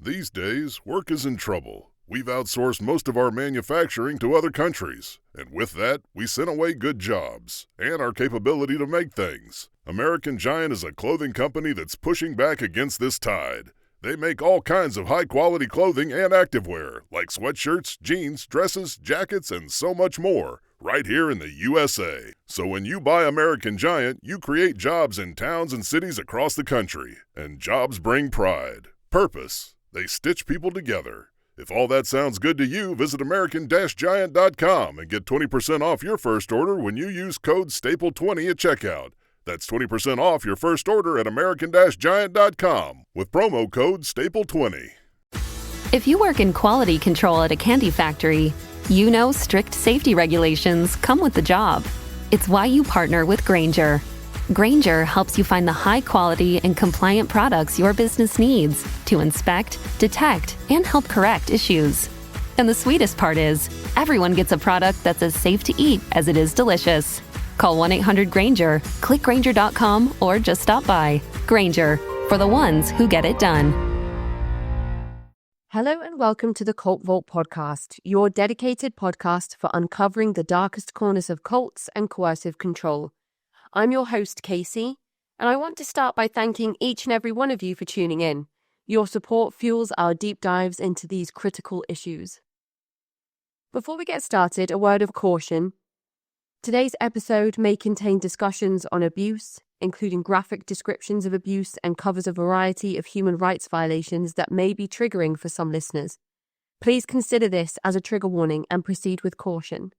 These days, work is in trouble. We've outsourced most of our manufacturing to other countries, and with that, we sent away good jobs and our capability to make things. American Giant is a clothing company that's pushing back against this tide. They make all kinds of high-quality clothing and activewear, like sweatshirts, jeans, dresses, jackets, and so much more, right here in the USA. So when you buy American Giant, you create jobs in towns and cities across the country. And jobs bring pride, purpose. They stitch people together. If all that sounds good to you, visit American-Giant.com and get 20% off your first order when you use code STAPLE20 at checkout. That's 20% off your first order at American-Giant.com with promo code STAPLE20. If you work in quality control at a candy factory, you know strict safety regulations come with the job. It's why you partner with Grainger. Grainger helps you find the high-quality and compliant products your business needs to inspect, detect, and help correct issues. And the sweetest part is, everyone gets a product that's as safe to eat as it is delicious. Call 1-800-GRAINGER, click Grainger.com, or just stop by. Grainger, for the ones who get it done. Hello and welcome to the Cult Vault Podcast, your dedicated podcast for uncovering the darkest corners of cults and coercive control. I'm your host, Kacey, and I want to start by thanking each and every one of you for tuning in. Your support fuels our deep dives into these critical issues. Before we get started, a word of caution. Today's episode may contain discussions on abuse, including graphic descriptions of abuse, and covers a variety of human rights violations that may be triggering for some listeners. Please consider this as a trigger warning and proceed with caution.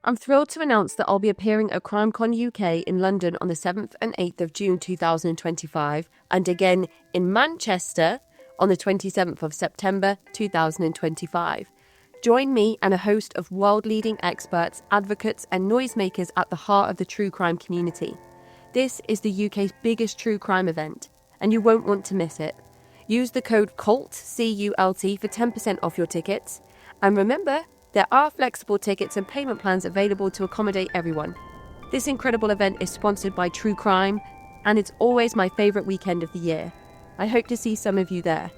I'm thrilled to announce that I'll be appearing at CrimeCon UK in London on the 7th and 8th of June 2025, and again in Manchester on the 27th of September 2025. Join me and a host of world-leading experts, advocates, and noisemakers at the heart of the true crime community. This is the UK's biggest true crime event, and you won't want to miss it. Use the code CULT, C-U-L-T, for 10% off your tickets. And remember, there are flexible tickets and payment plans available to accommodate everyone. This incredible event is sponsored by True Crime, and it's always my favourite weekend of the year. I hope to see some of you there.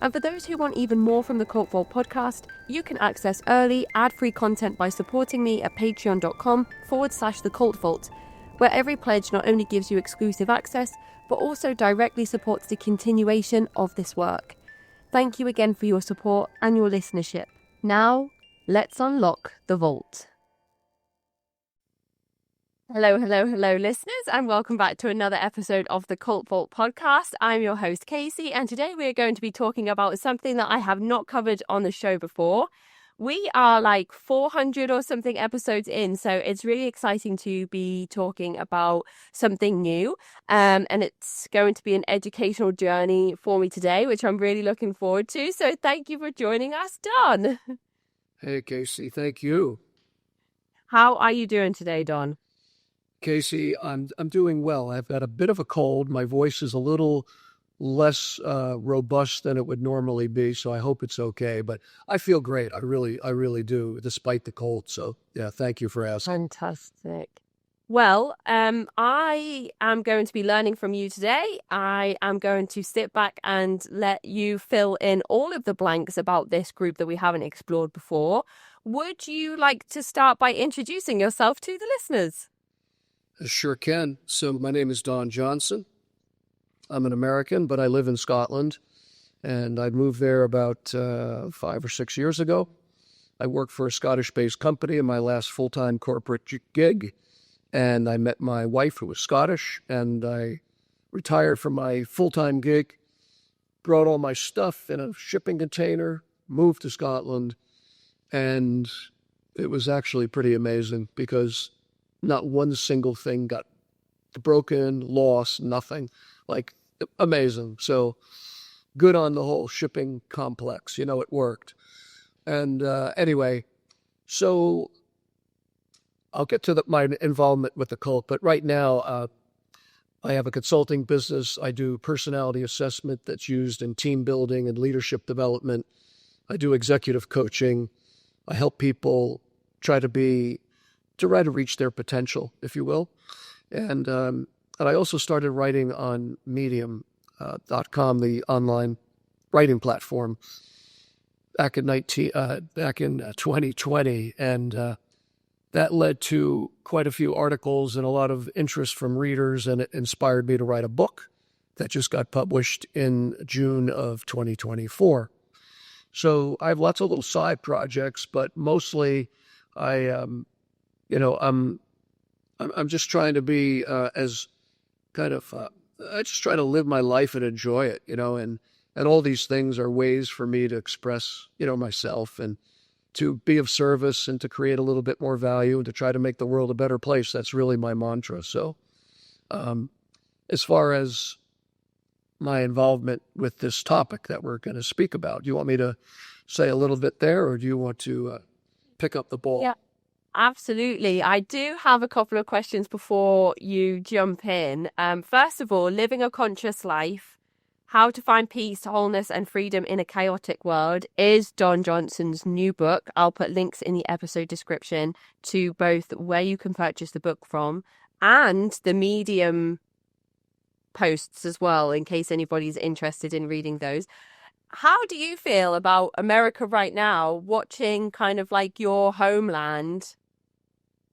And for those who want even more from the Cult Vault podcast, you can access early, ad-free content by supporting me at patreon.com/thecultvault, where every pledge not only gives you exclusive access, but also directly supports the continuation of this work. Thank you again for your support and your listenership. Now, let's unlock the vault. Hello, listeners, and welcome back to another episode of the Cult Vault podcast. I'm your host, Kacey, and today we're going to be talking about something that I have not covered on the show before. We are like 400 or something episodes in, so it's really exciting to be talking about something new, and it's going to be an educational journey for me today, which I'm really looking forward to. So thank you for joining us, Don. Hey, Kacey, thank you. How are you doing today, Don? Kacey, I'm doing well. I've got a bit of a cold. My voice is a little less robust than it would normally be, so I hope it's okay. But I feel great. I really do, despite the cold. So, yeah, thank you for asking. Fantastic. Well, I am going to be learning from you today. I am going to sit back and let you fill in all of the blanks about this group that we haven't explored before. Would you like to start by introducing yourself to the listeners? I sure can. So my name is Don Johnson. I'm an American, but I live in Scotland, and I moved there about 5 or 6 years ago. I worked for a Scottish-based company in my last full-time corporate gig, and I met my wife, who was Scottish, and I retired from my full-time gig, brought all my stuff in a shipping container, moved to Scotland, and it was actually pretty amazing because not one single thing got broken, lost, nothing. Like, amazing. So good on the whole shipping complex. You know, it worked. And anyway, so I'll get to my involvement with the cult, but right now I have a consulting business. I do personality assessment that's used in team building and leadership development. I do executive coaching. I help people try to reach their potential, if you will. And I also started writing on Medium.com, the online writing platform back in 2020, and that led to quite a few articles and a lot of interest from readers, and it inspired me to write a book that just got published in June of 2024. So I have lots of little side projects, but mostly I'm just trying to be as kind of I just try to live my life and enjoy it, and all these things are ways for me to express, myself and to be of service and to create a little bit more value and to try to make the world a better place. That's really my mantra. So as far as my involvement with this topic that we're going to speak about, do you want me to say a little bit there, or do you want to pick up the ball? Yeah, absolutely. I do have a couple of questions before you jump in. First of all, living a conscious life, how to find peace, wholeness, and freedom in a chaotic world is Don Johnson's new book. I'll put links in the episode description to both where you can purchase the book from and the Medium posts as well, in case anybody's interested in reading those. How do you feel about America right now, watching kind of like your homeland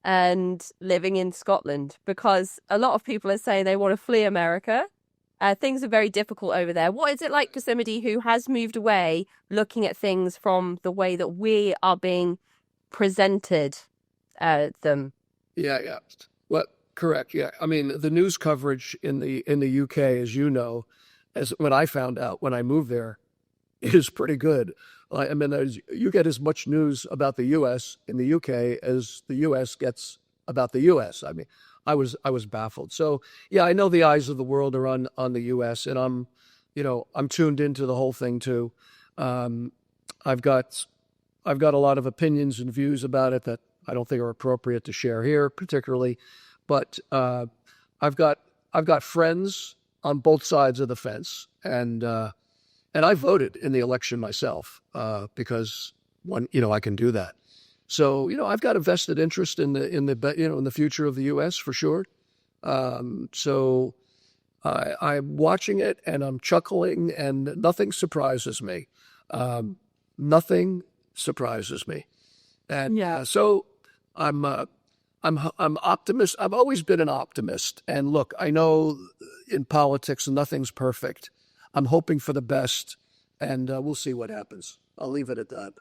and living in Scotland? Because a lot of people are saying they want to flee America. Things are very difficult over there. What is it like for somebody who has moved away, looking at things from the way that we are being presented them? Yeah. Well, correct. Yeah. I mean, the news coverage in the UK, as you know, as when I found out when I moved there, is pretty good. I mean, you get as much news about the U.S. in the UK as the U.S. gets about the U.S. I mean, I was baffled. So yeah, I know the eyes of the world are on the U.S. and I'm tuned into the whole thing too. I've got a lot of opinions and views about it that I don't think are appropriate to share here, particularly. But I've got friends on both sides of the fence, and I voted in the election myself because I can do that. So I've got a vested interest in the future of the U.S. for sure. So I'm watching it and I'm chuckling, and nothing surprises me. Nothing surprises me, and so I'm optimist. I've always been an optimist, and look, I know in politics nothing's perfect. I'm hoping for the best, and we'll see what happens. I'll leave it at that.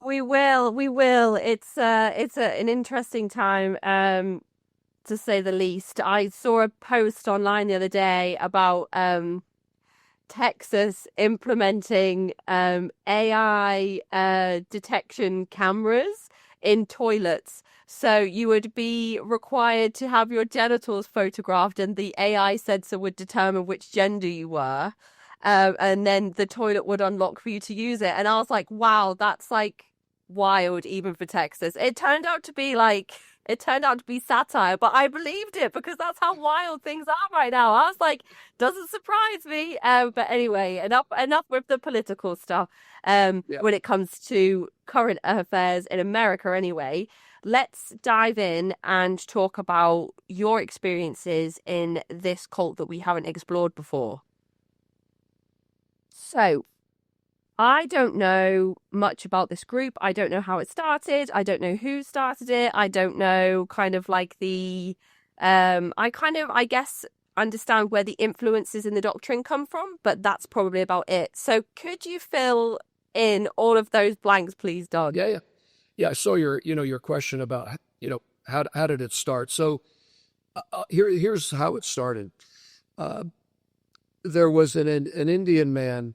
We will. It's an interesting time, to say the least. I saw a post online the other day about Texas implementing AI detection cameras in toilets. So you would be required to have your genitals photographed, and the AI sensor would determine which gender you were. And then the toilet would unlock for you to use it. And I was like, wow, that's like wild even for Texas. It turned out to be satire, but I believed it because that's how wild things are right now. I was like, doesn't surprise me. But anyway, enough with the political stuff. When it comes to current affairs in America anyway, let's dive in and talk about your experiences in this cult that we haven't explored before. So, I don't know much about this group. I don't know how it started. I don't know who started it. I don't know kind of like I guess, understand where the influences in the doctrine come from, but that's probably about it. So could you fill in all of those blanks, please, Don? Yeah. I saw your question about, how did it start? So here's how it started. There was an Indian man.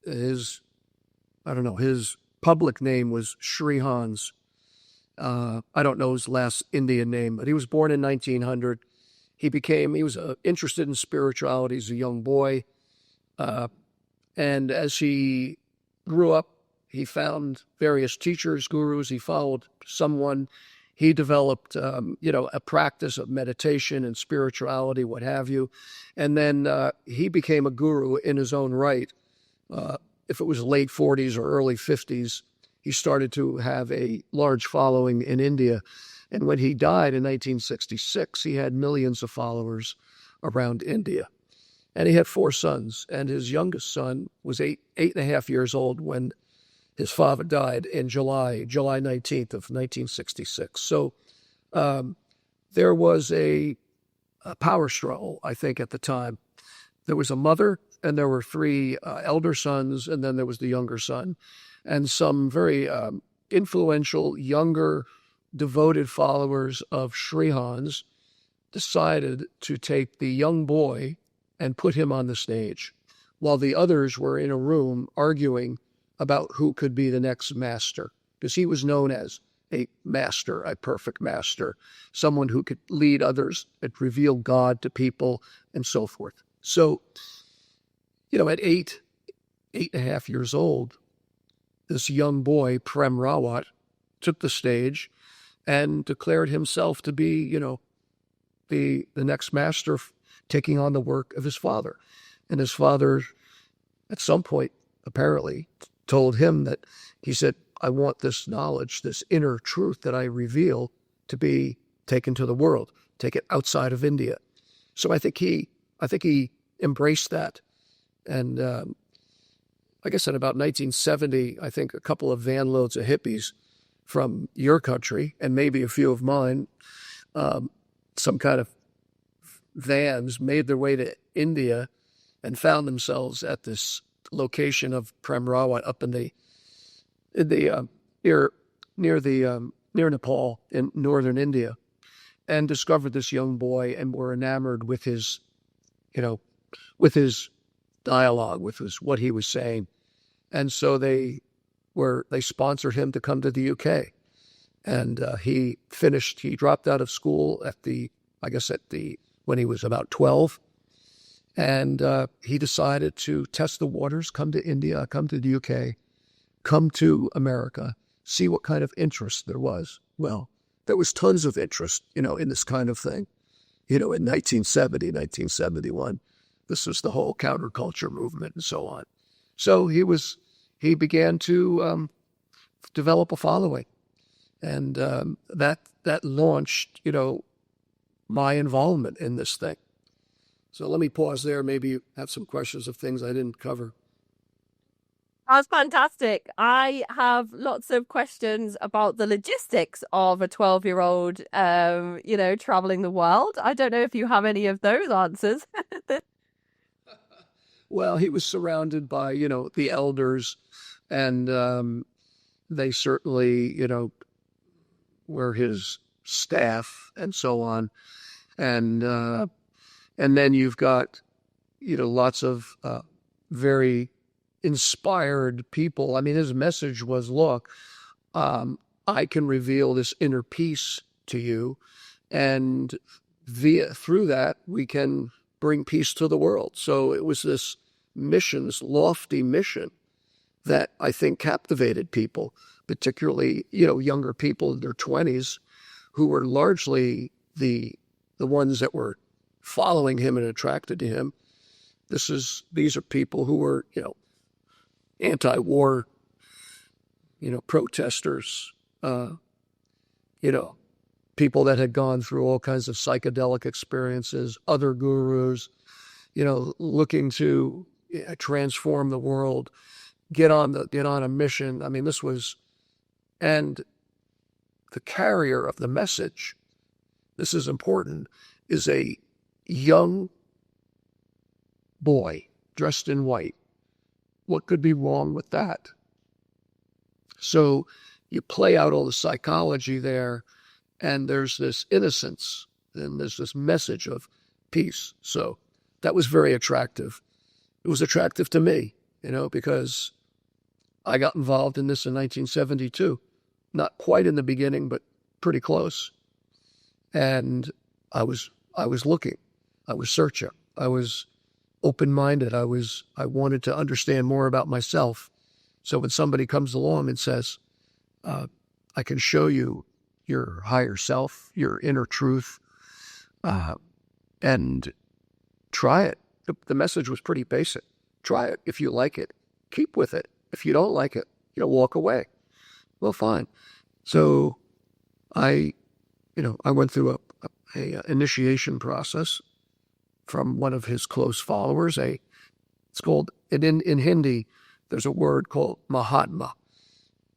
His public name was Sri Hans. I don't know his last Indian name, but he was born in 1900. He was interested in spirituality as a young boy. And as he grew up, he found various teachers, gurus. He followed someone. He developed, a practice of meditation and spirituality, what have you. And then he became a guru in his own right. If it was late 40s or early 50s, he started to have a large following in India. And when he died in 1966, he had millions of followers around India. And he had 4 sons, and his youngest son was eight and a half years old when his father died in July 19th of 1966. So there was a power struggle, I think, at the time. There was a mother, and there were 3 elder sons, and then there was the younger son. And some very influential, younger, devoted followers of Sri Hans decided to take the young boy and put him on the stage, while the others were in a room arguing about who could be the next master, because he was known as a master, a perfect master, someone who could lead others and reveal God to people and so forth. So, at 8.5 years old, this young boy, Prem Rawat, took the stage and declared himself to be, the next master, taking on the work of his father. And his father, at some point, apparently, told him that, he said, I want this knowledge, this inner truth that I reveal, to be taken to the world, take it outside of India. So I think he embraced that. And like I said, about 1970, I think a couple of van loads of hippies from your country, and maybe a few of mine, some kind of vans, made their way to India and found themselves at this location of Prem Rawat up near Nepal in northern India, and discovered this young boy and were enamored with his, with his dialogue, with what he was saying. And so they sponsored him to come to the UK. And he dropped out of school when he was about 12. And he decided to test the waters, come to India, come to the UK, come to America, see what kind of interest there was. Well, there was tons of interest, in this kind of thing. In 1970, 1971, this was the whole counterculture movement and so on. So he began to develop a following. And that launched, my involvement in this thing. So let me pause there. Maybe you have some questions of things I didn't cover. That's fantastic. I have lots of questions about the logistics of a 12-year-old, traveling the world. I don't know if you have any of those answers. Well, he was surrounded by, the elders, and they certainly, were his staff and so on. And then you've got, lots of very inspired people. I mean, his message was, look, I can reveal this inner peace to you, and through that, we can bring peace to the world. So it was this mission, this lofty mission, that I think captivated people, particularly, younger people in their 20s, who were largely the ones that were following him and attracted to him. These are people who were, anti-war, protesters, people that had gone through all kinds of psychedelic experiences, other gurus, looking to transform the world, get on a mission. I mean, and the carrier of the message, this is important, is a young boy dressed in white. What could be wrong with that? So you play out all the psychology there, and there's this innocence, and there's this message of peace. So that was very attractive. It was attractive to me, because I got involved in this in 1972. Not quite in the beginning, but pretty close. And I was looking, I was searching, I was open-minded. I wanted to understand more about myself. So when somebody comes along and says, I can show you your higher self, your inner truth, and try it. The message was pretty basic. Try it. If you like it, keep with it. If you don't like it, walk away. Well, fine. So I went through a initiation process, from one of his close followers. It's called, in Hindi, there's a word called Mahatma.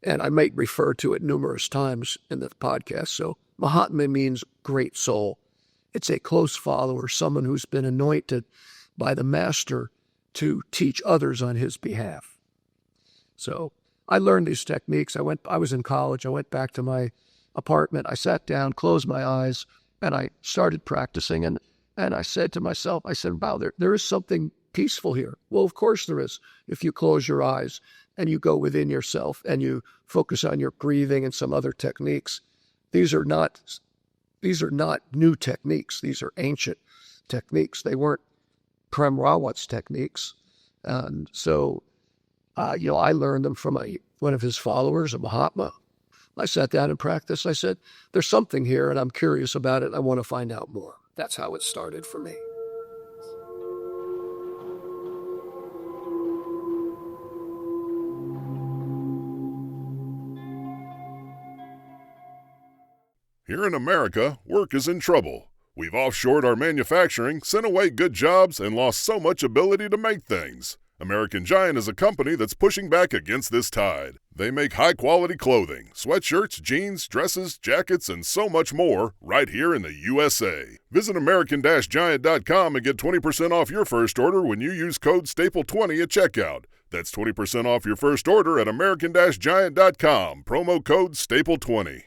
And I might refer to it numerous times in the podcast. So Mahatma means great soul. It's a close follower, someone who's been anointed by the master to teach others on his behalf. So I learned these techniques. I was in college. I went back to my apartment. I sat down, closed my eyes, and I started practicing. And I said to myself, wow, there is something peaceful here. Well, of course there is. If you close your eyes and you go within yourself and you focus on your breathing and some other techniques, these are not new techniques. These are ancient techniques. They weren't Prem Rawat's techniques. And so, I learned them from one of his followers, a Mahatma. I sat down and practiced. I said, there's something here and I'm curious about it. I want to find out more. That's how it started for me. Here in America, work is in trouble. We've offshored our manufacturing, sent away good jobs, and lost so much ability to make things. American Giant is a company that's pushing back against this tide. They make high-quality clothing, sweatshirts, jeans, dresses, jackets, and so much more right here in the USA. Visit American-Giant.com and get 20% off your first order when you use code STAPLE20 at checkout. That's 20% off your first order at American-Giant.com, promo code STAPLE20.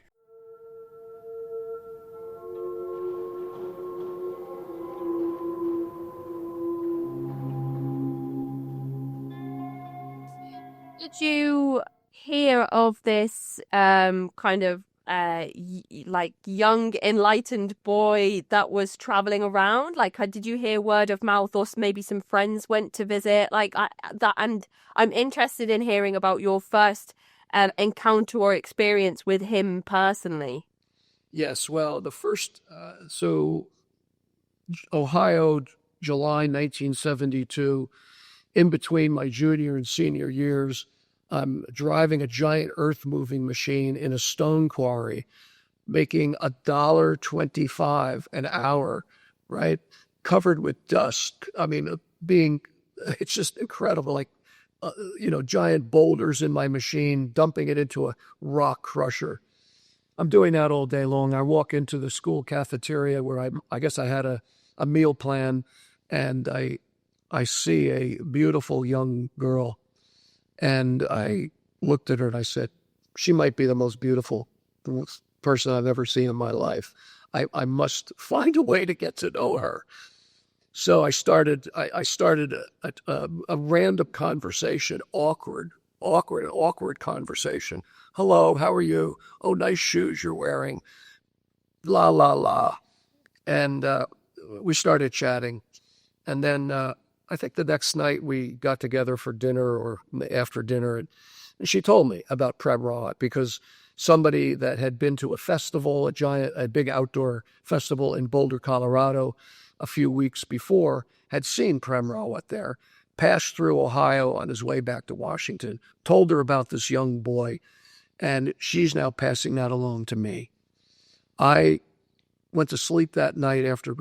Did you hear of this kind of like young enlightened boy that was traveling around? Like, did you hear word of mouth, or maybe some friends went to visit? And I'm interested in hearing about your first encounter or experience with him personally. Yes, well, the first, Ohio, July 1972, in between my junior and senior years, I'm driving a giant earth-moving machine in a stone quarry, making $1.25 an hour, right? Covered with dust. I mean, it's just incredible. Like, giant boulders in my machine, dumping it into a rock crusher. I'm doing that all day long. I walk into the school cafeteria where I guess I had a meal plan, and I see a beautiful young girl, and I looked at her and I said, she might be the most beautiful person I've ever seen in my life. I must find a way to get to know her. So I started a random conversation, awkward conversation. Hello, how are you? Oh, nice shoes you're wearing. La, la, la. And we started chatting. And then I think the next night we got together for dinner or after dinner. And she told me about Prem Rawat because somebody that had been to a festival, a big outdoor festival in Boulder, Colorado, a few weeks before, had seen Prem Rawat there, passed through Ohio on his way back to Washington, told her about this young boy, and she's now passing that along to me. I went to sleep that night after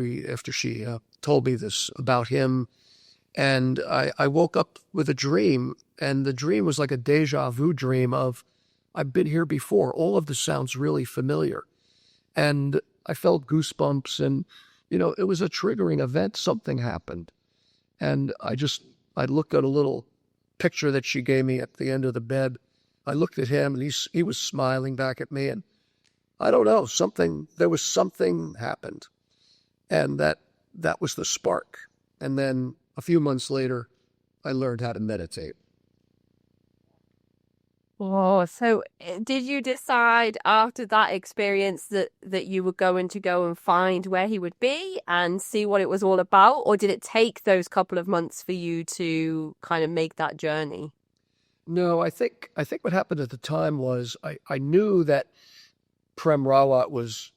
she told me this about him, and I woke up with a dream, and the dream was like a deja vu dream of, I've been here before. All of this sounds really familiar. And I felt goosebumps, and it was a triggering event. Something happened. And I looked at a little picture that she gave me at the end of the bed. I looked at him, and he was smiling back at me. And I don't know, there was something happened. And that was the spark. And then a few months later, I learned how to meditate. Oh, so did you decide after that experience that you were going to go and find where he would be and see what it was all about? Or did it take those couple of months for you to kind of make that journey? No, I think what happened at the time was I knew that Prem Rawat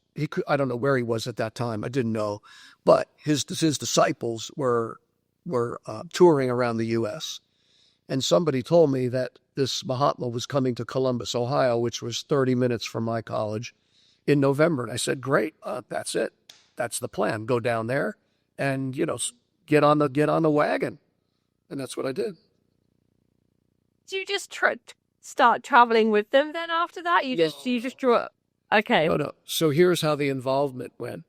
I don't know where he was at that time. I didn't know, but his disciples were touring around the U.S. And somebody told me that this Mahatma was coming to Columbus, Ohio, which was 30 minutes from my college, in November. And I said, great, that's it. That's the plan. Go down there and, get on the wagon. And that's what I did. Do you just start traveling with them then after that? You just draw. Okay. No. So here's how the involvement went.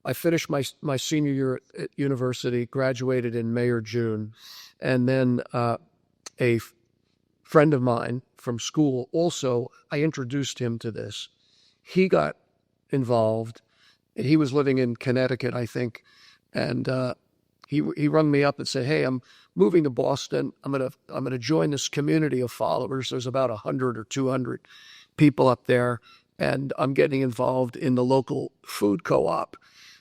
I finished my senior year at university, graduated in May or June, and then a friend of mine from school also, I introduced him to this. He got involved. He was living in Connecticut, I think, and he rung me up and said, "Hey, I'm moving to Boston. I'm gonna join this community of followers. There's about 100 or 200 people up there, and I'm getting involved in the local food co-op,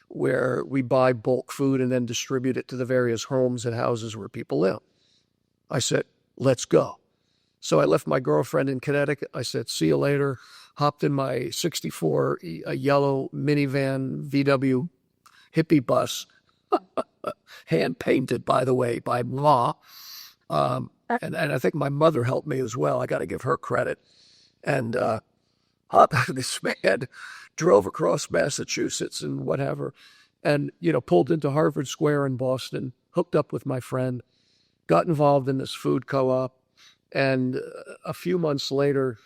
where we buy bulk food and then distribute it to the various homes and houses where people live." I said, "Let's go." So I left my girlfriend in Connecticut. I said, "See you later." Hopped in my 64, a yellow minivan VW hippie bus, hand-painted, by the way, by Ma. And I think my mother helped me as well. I got to give her credit. And hopped out of this van, drove across Massachusetts and whatever, and, pulled into Harvard Square in Boston, hooked up with my friend, got involved in this food co-op, and a few months later,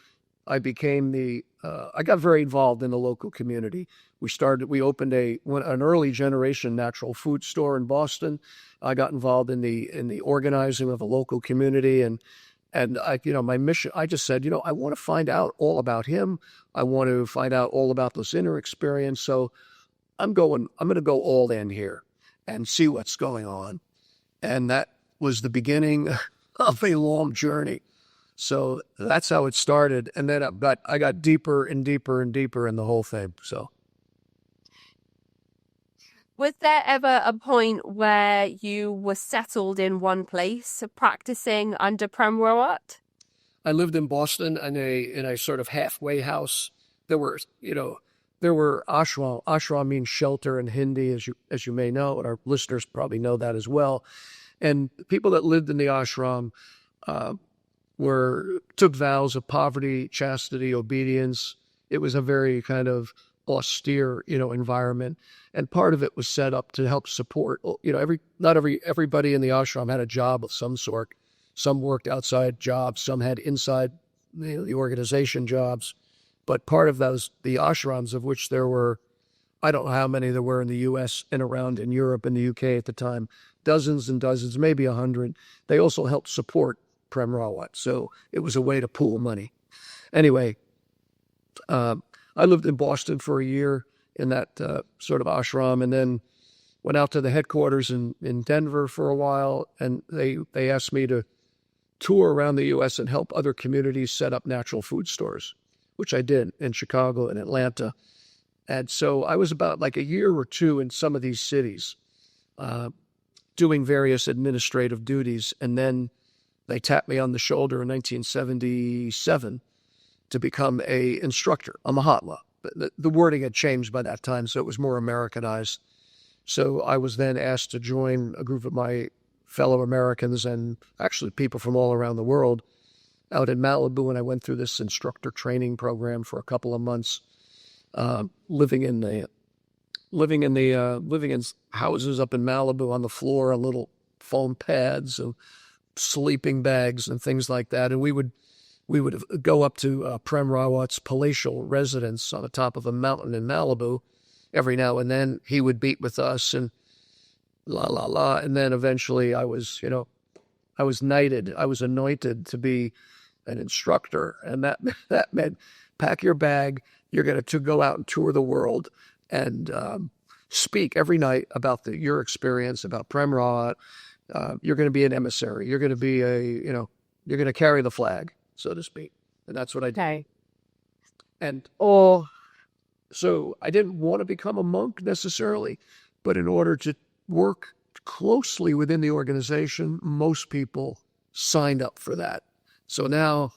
I got very involved in the local community. We opened an early generation natural food store in Boston. I got involved in the organizing of a local community, and my mission, I just said, I want to find out all about him. I want to find out all about this inner experience. So I'm going to go all in here and see what's going on. And that was the beginning of a long journey. So that's how it started. And then I got deeper and deeper and deeper in the whole thing. So. Was there ever a point where you were settled in one place practicing under Prem Rawat? I lived in Boston in a sort of halfway house. There were ashram. Ashram means shelter in Hindi, as you may know, and our listeners probably know that as well. And people that lived in the ashram took vows of poverty, chastity, obedience. It was a very kind of austere, environment, and part of it was set up to help support. Not everybody in the ashram had a job of some sort. Some worked outside jobs, some had inside the organization jobs. But part of the ashrams, of which there were, I don't know how many there were in the U.S. and around in Europe and the U.K. at the time, dozens and dozens, maybe 100. They also helped support Prem Rawat, so it was a way to pool money. Anyway, I lived in Boston for a year in that sort of ashram, and then went out to the headquarters in Denver for a while, and they asked me to tour around the U.S. and help other communities set up natural food stores, which I did in Chicago and Atlanta. And so I was about like a year or two in some of these cities doing various administrative duties, and then they tapped me on the shoulder in 1977 to become a instructor, a Mahatma. The wording had changed by that time, so it was more Americanized. So I was then asked to join a group of my fellow Americans and actually people from all around the world out in Malibu, and I went through this instructor training program for a couple of months, living in houses up in Malibu on the floor on little foam pads and sleeping bags and things like that. And we would go up to Prem Rawat's palatial residence on the top of a mountain in Malibu. Every now and then he would meet with us and la, la, la. And then eventually I was knighted. I was anointed to be an instructor. And that meant pack your bag. You're going to go out and tour the world and speak every night about your experience, about Prem Rawat. You're going to be an emissary. You're going to be you're going to carry the flag, so to speak. And that's what I did. Okay. And so I didn't want to become a monk necessarily, but in order to work closely within the organization, most people signed up for that. So now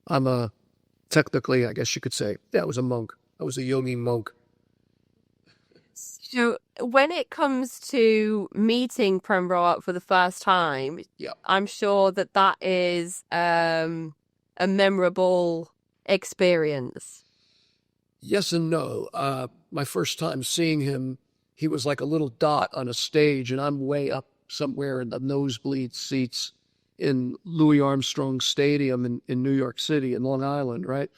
I'm technically, I guess you could say, I was a monk. I was a yogi monk. So when it comes to meeting Prem Rawat for the first time, yeah, I'm sure that is a memorable experience. Yes and no. My first time seeing him, he was like a little dot on a stage, and I'm way up somewhere in the nosebleed seats in Louis Armstrong Stadium in New York City, in Long Island, right?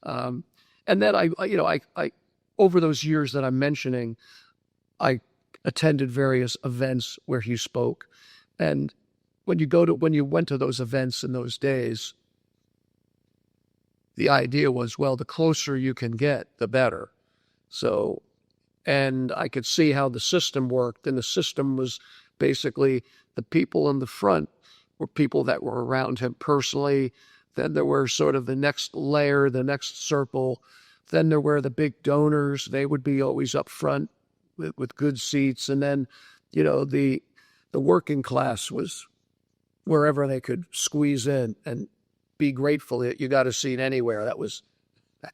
And then I over those years that I'm mentioning, I attended various events where he spoke. And when you went to those events in those days, the idea was, well, the closer you can get, the better. So, and I could see how the system worked. And the system was basically the people in the front were people that were around him personally. Then there were sort of the next layer, the next circle. Then there were the big donors. They would be always up front with good seats. And then, the working class was wherever they could squeeze in and be grateful that you got a seat anywhere. That was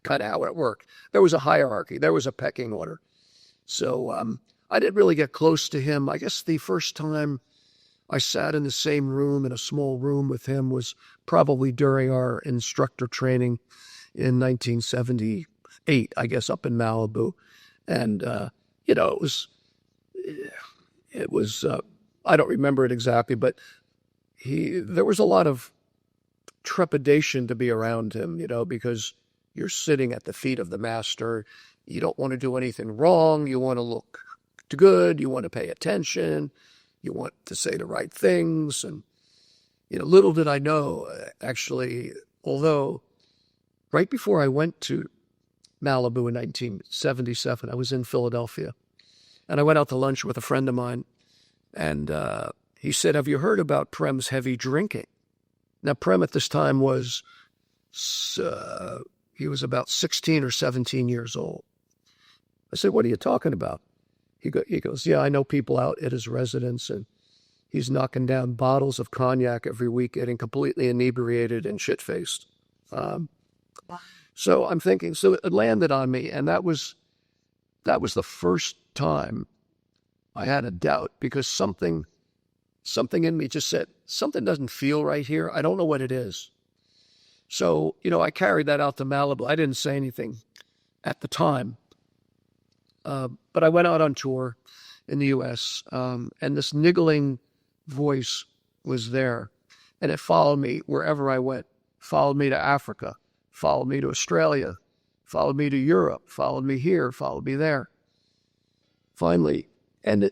kind of how it worked. There was a hierarchy. There was a pecking order. So I didn't really get close to him. I guess the first time I sat in the same room, in a small room with him, was probably during our instructor training in 1978, I guess, up in Malibu. And, it was I don't remember it exactly, but there was a lot of trepidation to be around him, because you're sitting at the feet of the master. You don't want to do anything wrong. You want to look good. You want to pay attention. You want to say the right things. And, little did I know, actually, although right before I went to Malibu in 1977, I was in Philadelphia. And I went out to lunch with a friend of mine. And he said, "Have you heard about Prem's heavy drinking?" Now, Prem at this time was, he was about 16 or 17 years old. I said, "What are you talking about?" He goes, "Yeah, I know people out at his residence, and he's knocking down bottles of cognac every week, getting completely inebriated and shit-faced." So I'm thinking, so it landed on me, and that was the first time I had a doubt, because something in me just said, something doesn't feel right here. I don't know what it is. So, I carried that out to Malibu. I didn't say anything at the time. But I went out on tour in the U.S., and this niggling voice was there. And it followed me wherever I went. Followed me to Africa. Followed me to Australia. Followed me to Europe. Followed me here. Followed me there. Finally, and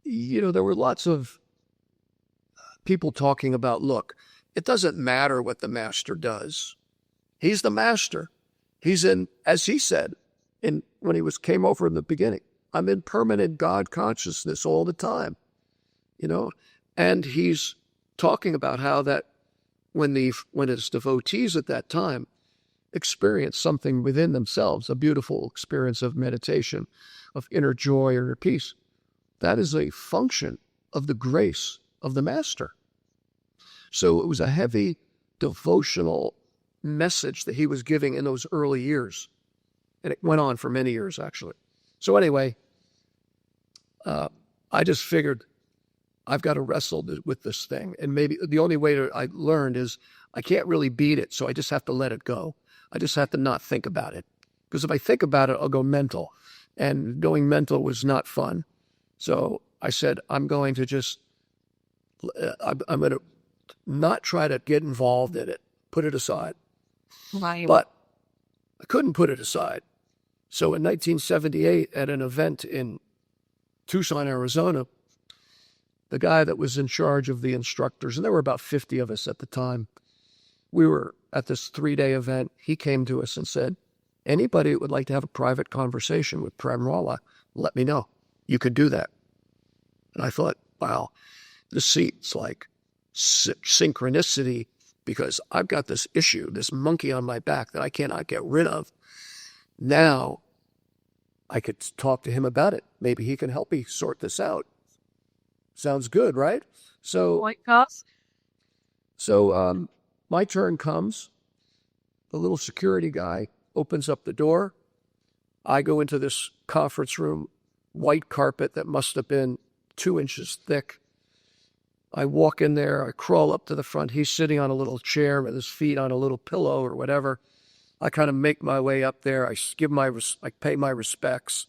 there were lots of people talking about, look, it doesn't matter what the master does. He's the master. He's in, as he said, when he came over in the beginning, I'm in permanent God consciousness all the time, and he's talking about how that when his devotees at that time experience something within themselves, a beautiful experience of meditation, of inner joy or peace, that is a function of the grace of the master. So it was a heavy devotional message that he was giving in those early years. And it went on for many years, actually. So anyway, I just figured I've got to wrestle with this thing. And maybe the only way I learned is I can't really beat it, so I just have to let it go. I just have to not think about it. Because if I think about it, I'll go mental. And going mental was not fun. So I said, I'm going to not try to get involved in it, put it aside. Right. But I couldn't put it aside. So in 1978, at an event in Tucson, Arizona, the guy that was in charge of the instructors, and there were about 50 of us at the time, we were at this 3-day event. He came to us and said, anybody that would like to have a private conversation with Prem Rawat, let me know. You could do that. And I thought, wow, this seems like synchronicity, because I've got this issue, this monkey on my back that I cannot get rid of. Now I could talk to him about it. Maybe he can help me sort this out. Sounds good, right? So, my turn comes. The little security guy opens up the door. I go into this conference room, white carpet that must have been 2 inches thick. I walk in there. I crawl up to the front. He's sitting on a little chair with his feet on a little pillow or whatever. I kind of make my way up there. I pay my respects.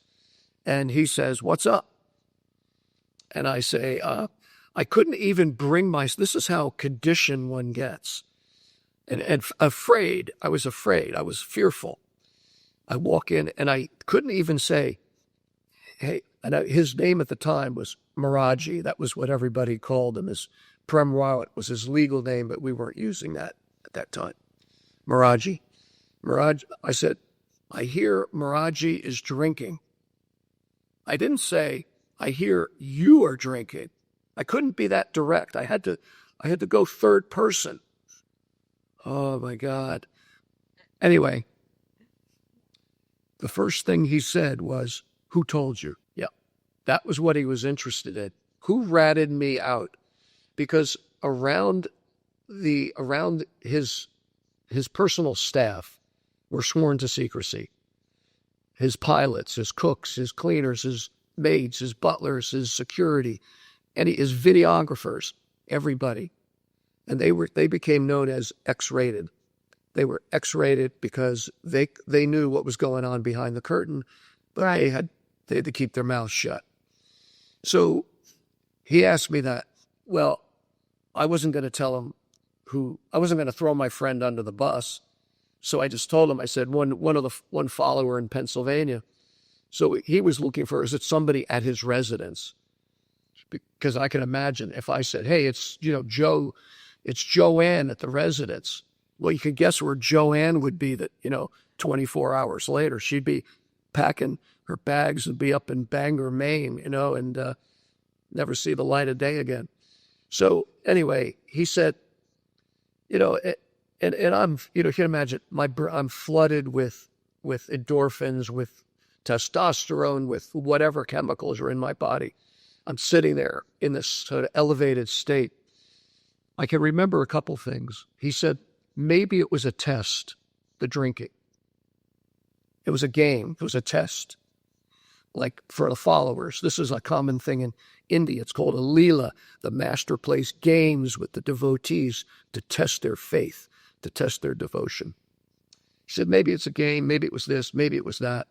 And he says, "What's up?" And I say, I couldn't even bring this is how conditioned one gets. And afraid, I was fearful. I walk in and I couldn't even say, "Hey," and his name at the time was Maharaji. That was what everybody called him. His Prem Rawat was his legal name, but we weren't using that at that time. Maharaji. I said, "I hear Maharaji is drinking." I didn't say, "I hear you are drinking." I couldn't be that direct. I had to go third person. Oh my God. Anyway, the first thing he said was, "Who told you?" Yeah, that was what he was interested in. Who ratted me out? Because around his personal staff were sworn to secrecy. His pilots, his cooks, his cleaners, his maids, his butlers, his security, and his videographers, everybody. And they became known as X-rated. They were X-rated because they knew what was going on behind the curtain, but they had to keep their mouths shut. So he asked me that. Well, I wasn't going to tell him I wasn't going to throw my friend under the bus. So I just told him, I said, one follower in Pennsylvania. So he was looking for, is it somebody at his residence? Because I can imagine if I said, "Hey, it's Joanne at the residence." Well, you can guess where Joanne would be 24 hours later. She'd be packing her bags and be up in Bangor, Maine, and never see the light of day again. So anyway, he said, and I'm, you can imagine I'm flooded with endorphins, with testosterone, with whatever chemicals are in my body. I'm sitting there in this sort of elevated state. I can remember a couple things. He said, maybe it was a test, the drinking. It was a game. It was a test. Like for the followers, this is a common thing in India. It's called a Leela. The master plays games with the devotees to test their faith, to test their devotion. He said, maybe it's a game, maybe it was this, maybe it was that.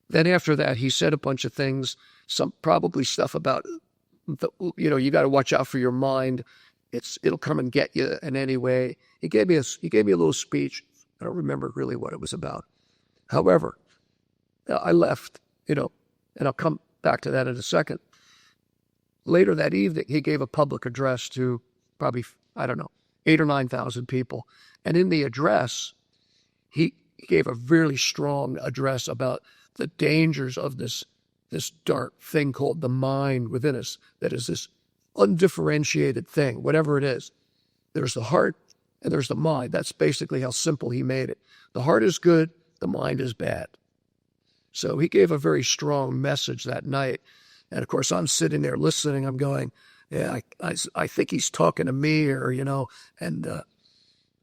Then after that, he said a bunch of things, probably stuff about, you got to watch out for your mind. It'll come and get you in any way. He gave me a little speech. I don't remember really what it was about. However, I left, and I'll come back to that in a second. Later that evening, he gave a public address to probably, 8,000 or 9,000 people. And in the address, he gave a really strong address about the dangers of this dark thing called the mind within us, that is this undifferentiated thing, whatever it is. There's the heart and there's the mind. That's basically how simple he made it. The heart is good, the mind is bad. So he gave a very strong message that night. And of course, I'm sitting there listening. I'm going, yeah, I think he's talking to me, or,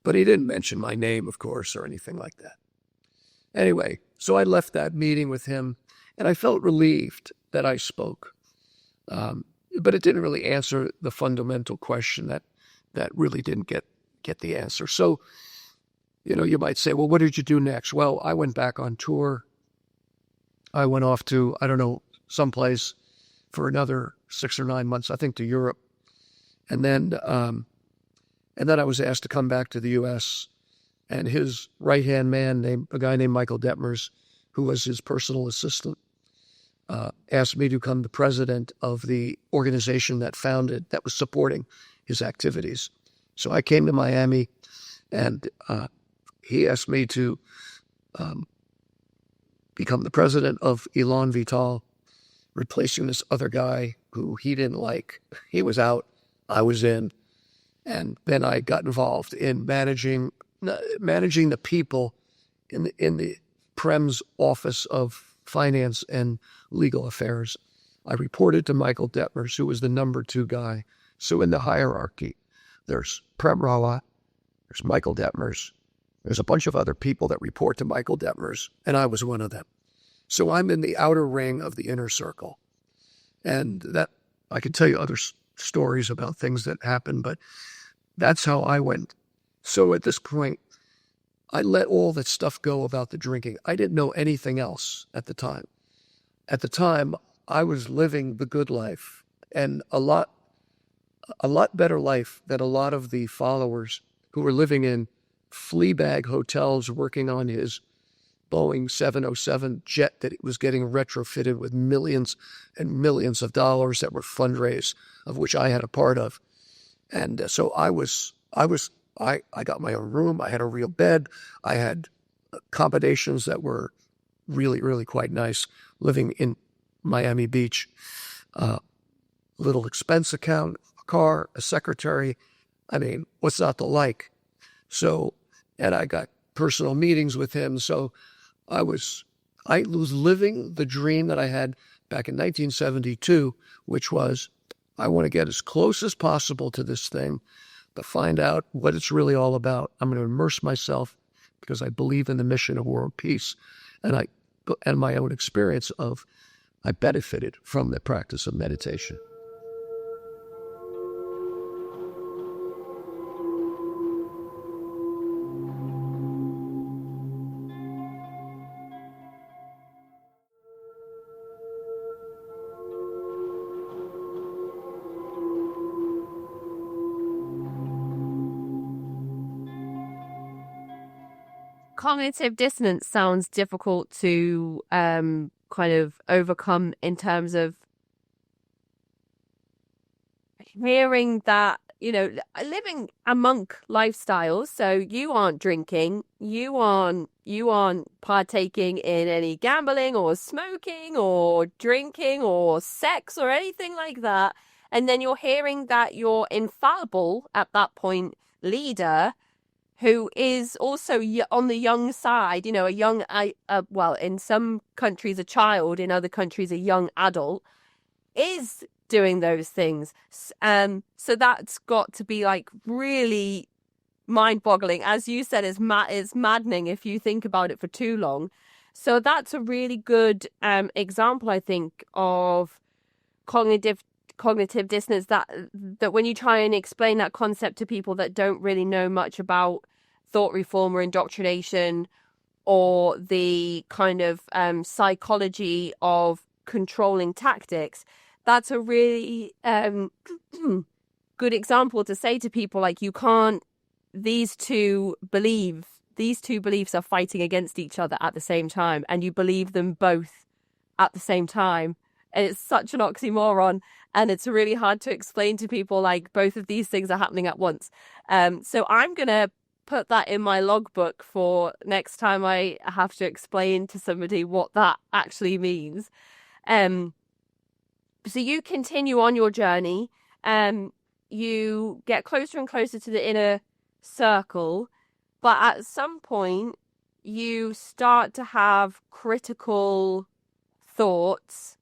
but he didn't mention my name, of course, or anything like that. Anyway, so I left that meeting with him, and I felt relieved that I spoke. But it didn't really answer the fundamental question that really didn't get the answer. So, you might say, well, what did you do next? Well, I went back on tour. I went off to, someplace for another 6 or 9 months, I think to Europe. And then I was asked to come back to the U.S., and his right-hand man, a guy named Michael Detmers, who was his personal assistant, asked me to become the president of the organization that was supporting his activities. So I came to Miami, and he asked me to become the president of Elan Vital, replacing this other guy who he didn't like. He was out, I was in, and then I got involved in managing the people in the Prem's Office of Finance and Legal Affairs. I reported to Michael Detmers, who was the number 2 guy. So in the hierarchy, there's Prem Rawat, there's Michael Detmers, there's a bunch of other people that report to Michael Detmers, and I was one of them. So I'm in the outer ring of the inner circle. And that, I could tell you other stories about things that happened, but that's how I went. So at this point, I let all that stuff go about the drinking. I didn't know anything else at the time. at the time, I was living the good life, and a lot better life than a lot of the followers who were living in flea bag hotels working on his Boeing 707 jet that was getting retrofitted with millions and millions of dollars that were fundraised, of which I had a part of. And so I got my own room. I had a real bed. I had accommodations that were really, really quite nice, living in Miami Beach. Little expense account, a car, a secretary. I mean, what's not to like? So, and I got personal meetings with him. So I was living the dream that I had back in 1972, which was, I want to get as close as possible to this thing, to find out what it's really all about. I'm going to immerse myself because I believe in the mission of world peace. And my own experience of, I benefited from the practice of meditation. Cognitive dissonance sounds difficult to kind of overcome in terms of hearing that, living a monk lifestyle. So you aren't drinking, you aren't partaking in any gambling or smoking or drinking or sex or anything like that. And then you're hearing that your infallible at that point leader, who is also on the young side, a young, well, in some countries a child, in other countries a young adult, is doing those things. So that's got to be like really mind-boggling. As you said, it's maddening if you think about it for too long. So that's a really good example, I think, of cognitive dissonance, that when you try and explain that concept to people that don't really know much about thought reform or indoctrination or the kind of psychology of controlling tactics, that's a really good example to say to people, like, you can't, these two beliefs are fighting against each other at the same time, and you believe them both at the same time. And it's such an oxymoron, and it's really hard to explain to people, like, both of these things are happening at once. So I'm going to put that in my logbook for next time I have to explain to somebody what that actually means. So you continue on your journey, you get closer and closer to the inner circle, but at some point you start to have critical thoughts,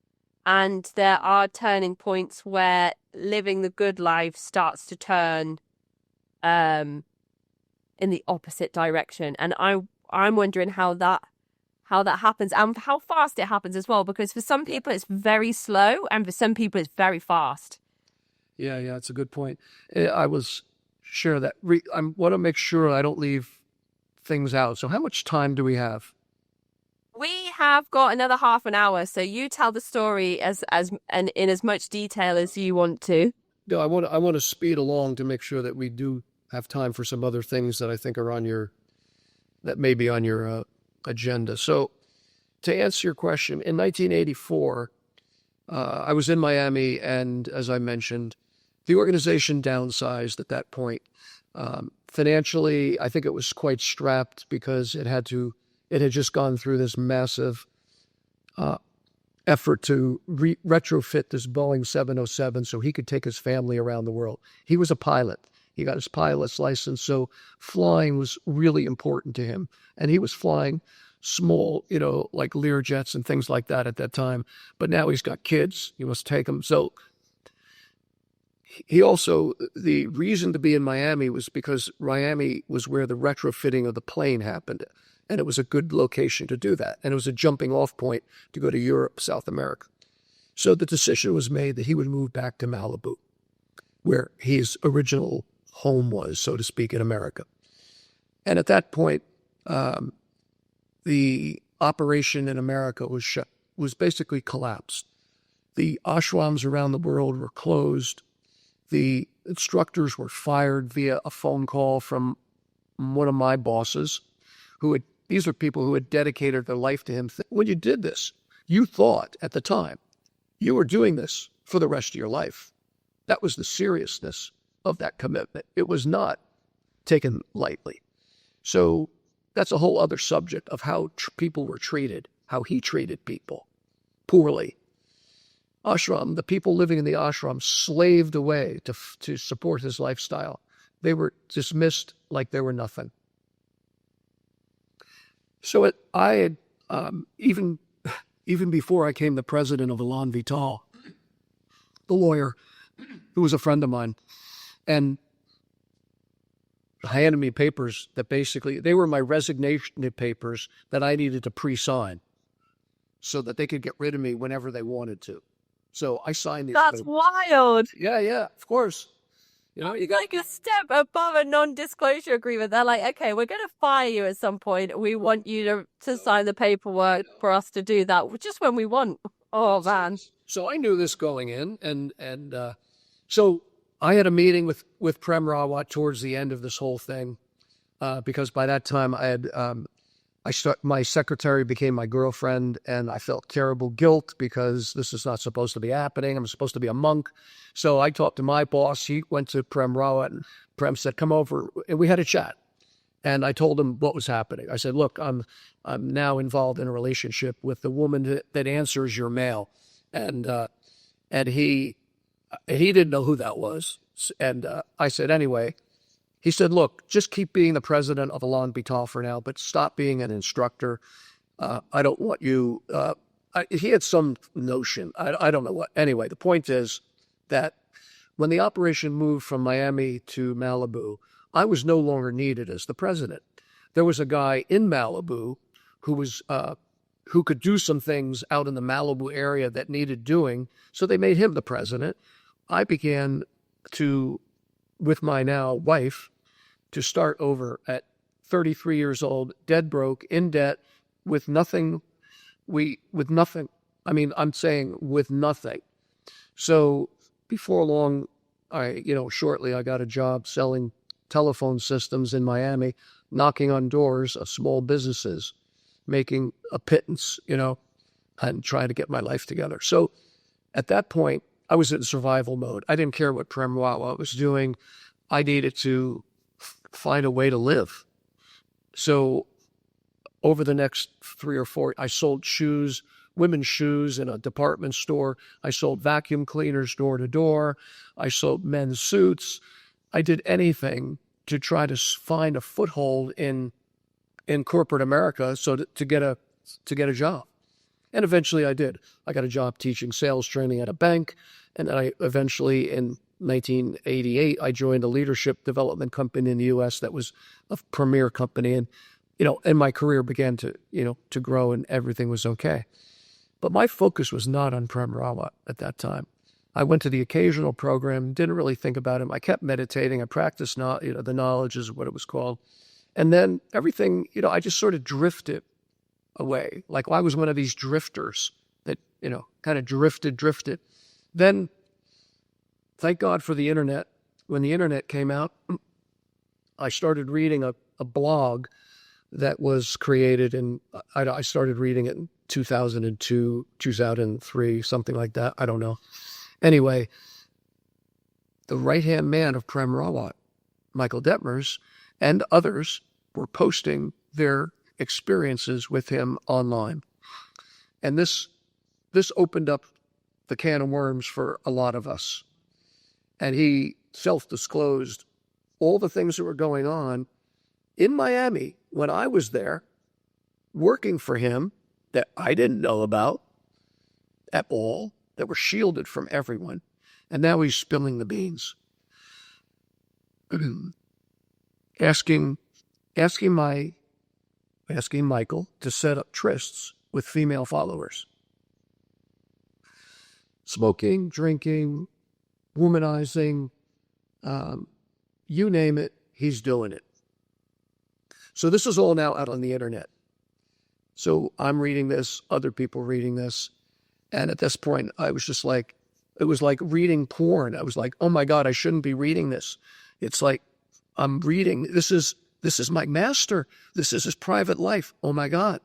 and there are turning points where living the good life starts to turn in the opposite direction. And I'm wondering how that happens and how fast it happens as well, because for some people it's very slow and for some people it's very fast. Yeah, it's a good point. I was sure that I want to make sure I don't leave things out. So how much time do we have? We have got another half an hour, so you tell the story and in as much detail as you want to. No, I want to speed along to make sure that we do have time for some other things that I think are that may be on your agenda. So to answer your question, in 1984, I was in Miami, and as I mentioned, the organization downsized at that point. Financially, I think it was quite strapped because it had just gone through this massive effort to retrofit this Boeing 707 so he could take his family around the world. He was a pilot. He got his pilot's license, so flying was really important to him. And he was flying small, like Learjets and things like that at that time. But now he's got kids. He must take them. So he also, the reason to be in Miami was because Miami was where the retrofitting of the plane happened. And it was a good location to do that. And it was a jumping off point to go to Europe, South America. So the decision was made that he would move back to Malibu, where his original home was, so to speak, in America. And at that point, the operation in America was was basically collapsed. The ashrams around the world were closed. The instructors were fired via a phone call from one of my bosses, these are people who had dedicated their life to him. When you did this, you thought at the time you were doing this for the rest of your life. That was the seriousness of that commitment. It was not taken lightly. So that's a whole other subject of how people were treated, how he treated people poorly. Ashram, the people living in the ashram slaved away to support his lifestyle. They were dismissed like they were nothing. So I had, even before I became the president of Elan Vital, the lawyer, who was a friend of mine, and handed me papers that basically, they were my resignation papers that I needed to pre-sign so that they could get rid of me whenever they wanted to. So I signed these. That's papers. wild. Yeah, of course. You know, you got like a step above a non-disclosure agreement. They're like, okay, we're going to fire you at some point. We want you to sign the paperwork for us to do that just when we want. Oh, man. So I knew this going in. And so I had a meeting with Prem Rawat towards the end of this whole thing because by that time I had my secretary became my girlfriend, and I felt terrible guilt because this is not supposed to be happening. I'm supposed to be a monk. So I talked to my boss. He went to Prem Rawat, and Prem said, come over. And we had a chat. And I told him what was happening. I said, look, I'm now involved in a relationship with the woman that answers your mail. And he didn't know who that was. And I said, anyway. He said, look, just keep being the president of Elan Vital for now, but stop being an instructor. I don't want you. He had some notion. I don't know what. Anyway, the point is that when the operation moved from Miami to Malibu, I was no longer needed as the president. There was a guy in Malibu who could do some things out in the Malibu area that needed doing, so they made him the president. I began to, with my now wife, to start over at 33 years old, dead broke, in debt, with nothing. With nothing. I mean, I'm saying with nothing. So before long, shortly I got a job selling telephone systems in Miami, knocking on doors of small businesses, making a pittance, and trying to get my life together. So at that point, I was in survival mode. I didn't care what Prem Rawat was doing. I needed to find a way to live. So over the next 3 or 4, I sold shoes, women's shoes in a department store. I sold vacuum cleaners door to door. I sold men's suits. I did anything to try to find a foothold in corporate America so to get a job. And eventually I did. I got a job teaching sales training at a bank. And then I eventually, in 1988, I joined a leadership development company in the U.S. that was a premier company. And, and my career began to grow, and everything was okay. But my focus was not on Prem Rawat at that time. I went to the occasional program, didn't really think about him. I kept meditating. I practiced, the knowledge is what it was called. And then everything, I just sort of drifted away. Like I was one of these drifters that, kind of drifted. Then, thank God for the internet. When the internet came out, I started reading a blog that was created, and I started reading it in 2002, 2003, something like that. I don't know. Anyway, the right-hand man of Prem Rawat, Michael Detmers, and others were posting their experiences with him online. And this opened up the can of worms for a lot of us. And he self-disclosed all the things that were going on in Miami when I was there, working for him, that I didn't know about at all, that were shielded from everyone. And now he's spilling the beans. asking Michael to set up trysts with female followers. Smoking, drinking, womanizing, you name it, he's doing it. So this is all now out on the internet. So I'm reading this, other people reading this. And at this point, I was just like, it was like reading porn. I was like, oh my God, I shouldn't be reading this. It's like, I'm reading, this is my master. This is his private life. Oh my God.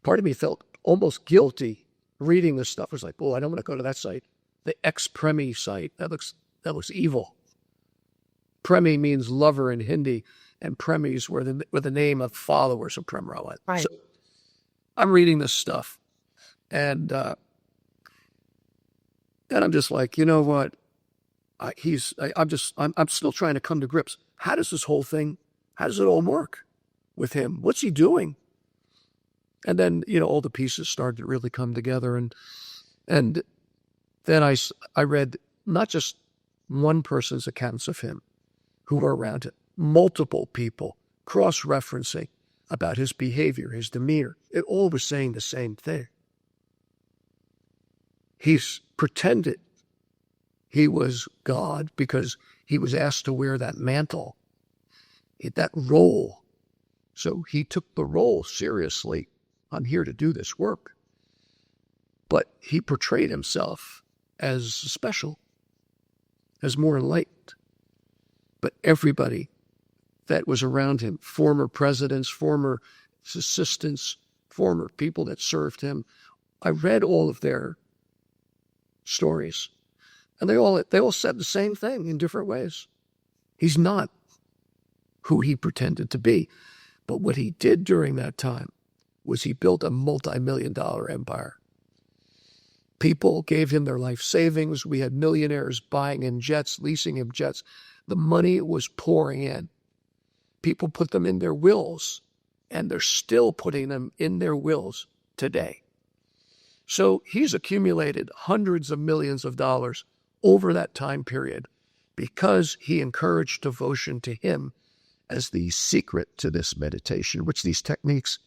Part of me felt almost guilty reading this stuff. I was like, oh, I don't want to go to that site. The ex-Premi site. That looks evil. Premi means lover in Hindi, and Premis were the name of followers of Prem Rawat. Right. So I'm reading this stuff, and I'm just like, you know what? I'm still trying to come to grips. How does this whole thing? How does it all work with him? What's he doing? And then, all the pieces started to really come together, and then I read not just one person's accounts of him who were around him, multiple people cross-referencing about his behavior, his demeanor. It all was saying the same thing. He's pretended he was God because he was asked to wear that mantle, that role. So he took the role seriously. I'm here to do this work. But he portrayed himself as special, as more enlightened. But everybody that was around him, former presidents, former assistants, former people that served him, I read all of their stories. And they all said the same thing in different ways. He's not who he pretended to be. But what he did during that time was he built a multi-million-dollar empire. People gave him their life savings. We had millionaires buying in jets, leasing him jets. The money was pouring in. People put them in their wills, and they're still putting them in their wills today. So he's accumulated hundreds of millions of dollars over that time period because he encouraged devotion to him as the secret to this meditation, which these techniques,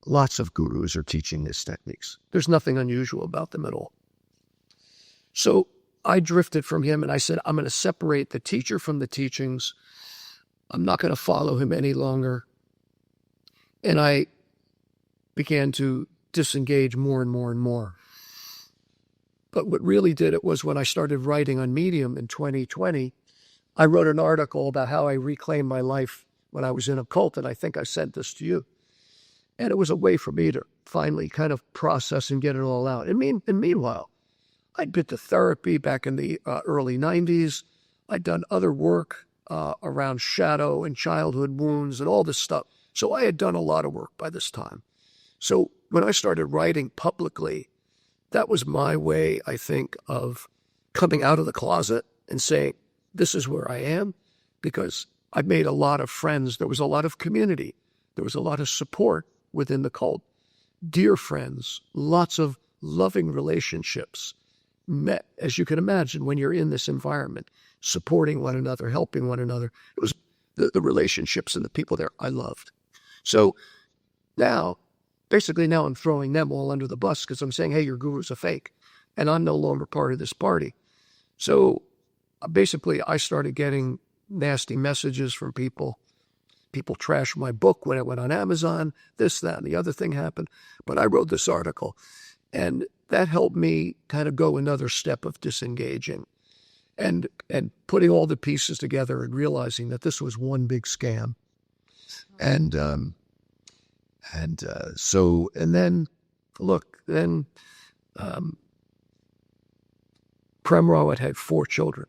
lots of gurus are teaching these techniques. There's nothing unusual about them at all. So I drifted from him and I said, I'm going to separate the teacher from the teachings. I'm not going to follow him any longer. And I began to disengage more and more and more. But what really did it was when I started writing on Medium in 2020, I wrote an article about how I reclaimed my life when I was in a cult, and I think I sent this to you. And it was a way for me to finally kind of process and get it all out. And meanwhile, I'd been to therapy back in the early 90s. I'd done other work around shadow and childhood wounds and all this stuff. So I had done a lot of work by this time. So when I started writing publicly, that was my way, I think, of coming out of the closet and saying, this is where I am, because I made a lot of friends. There was a lot of community. There was a lot of support within the cult. Dear friends, lots of loving relationships met, as you can imagine, when you're in this environment, supporting one another, helping one another. It was the relationships and the people there I loved. So now, basically now I'm throwing them all under the bus because I'm saying, hey, your guru's a fake, and I'm no longer part of this party. So basically I started getting nasty messages from people. People trashed my book when it went on Amazon, this, that, and the other thing happened. But I wrote this article, and that helped me kind of go another step of disengaging and putting all the pieces together and realizing that this was one big scam. And then Prem Rawat had 4 children.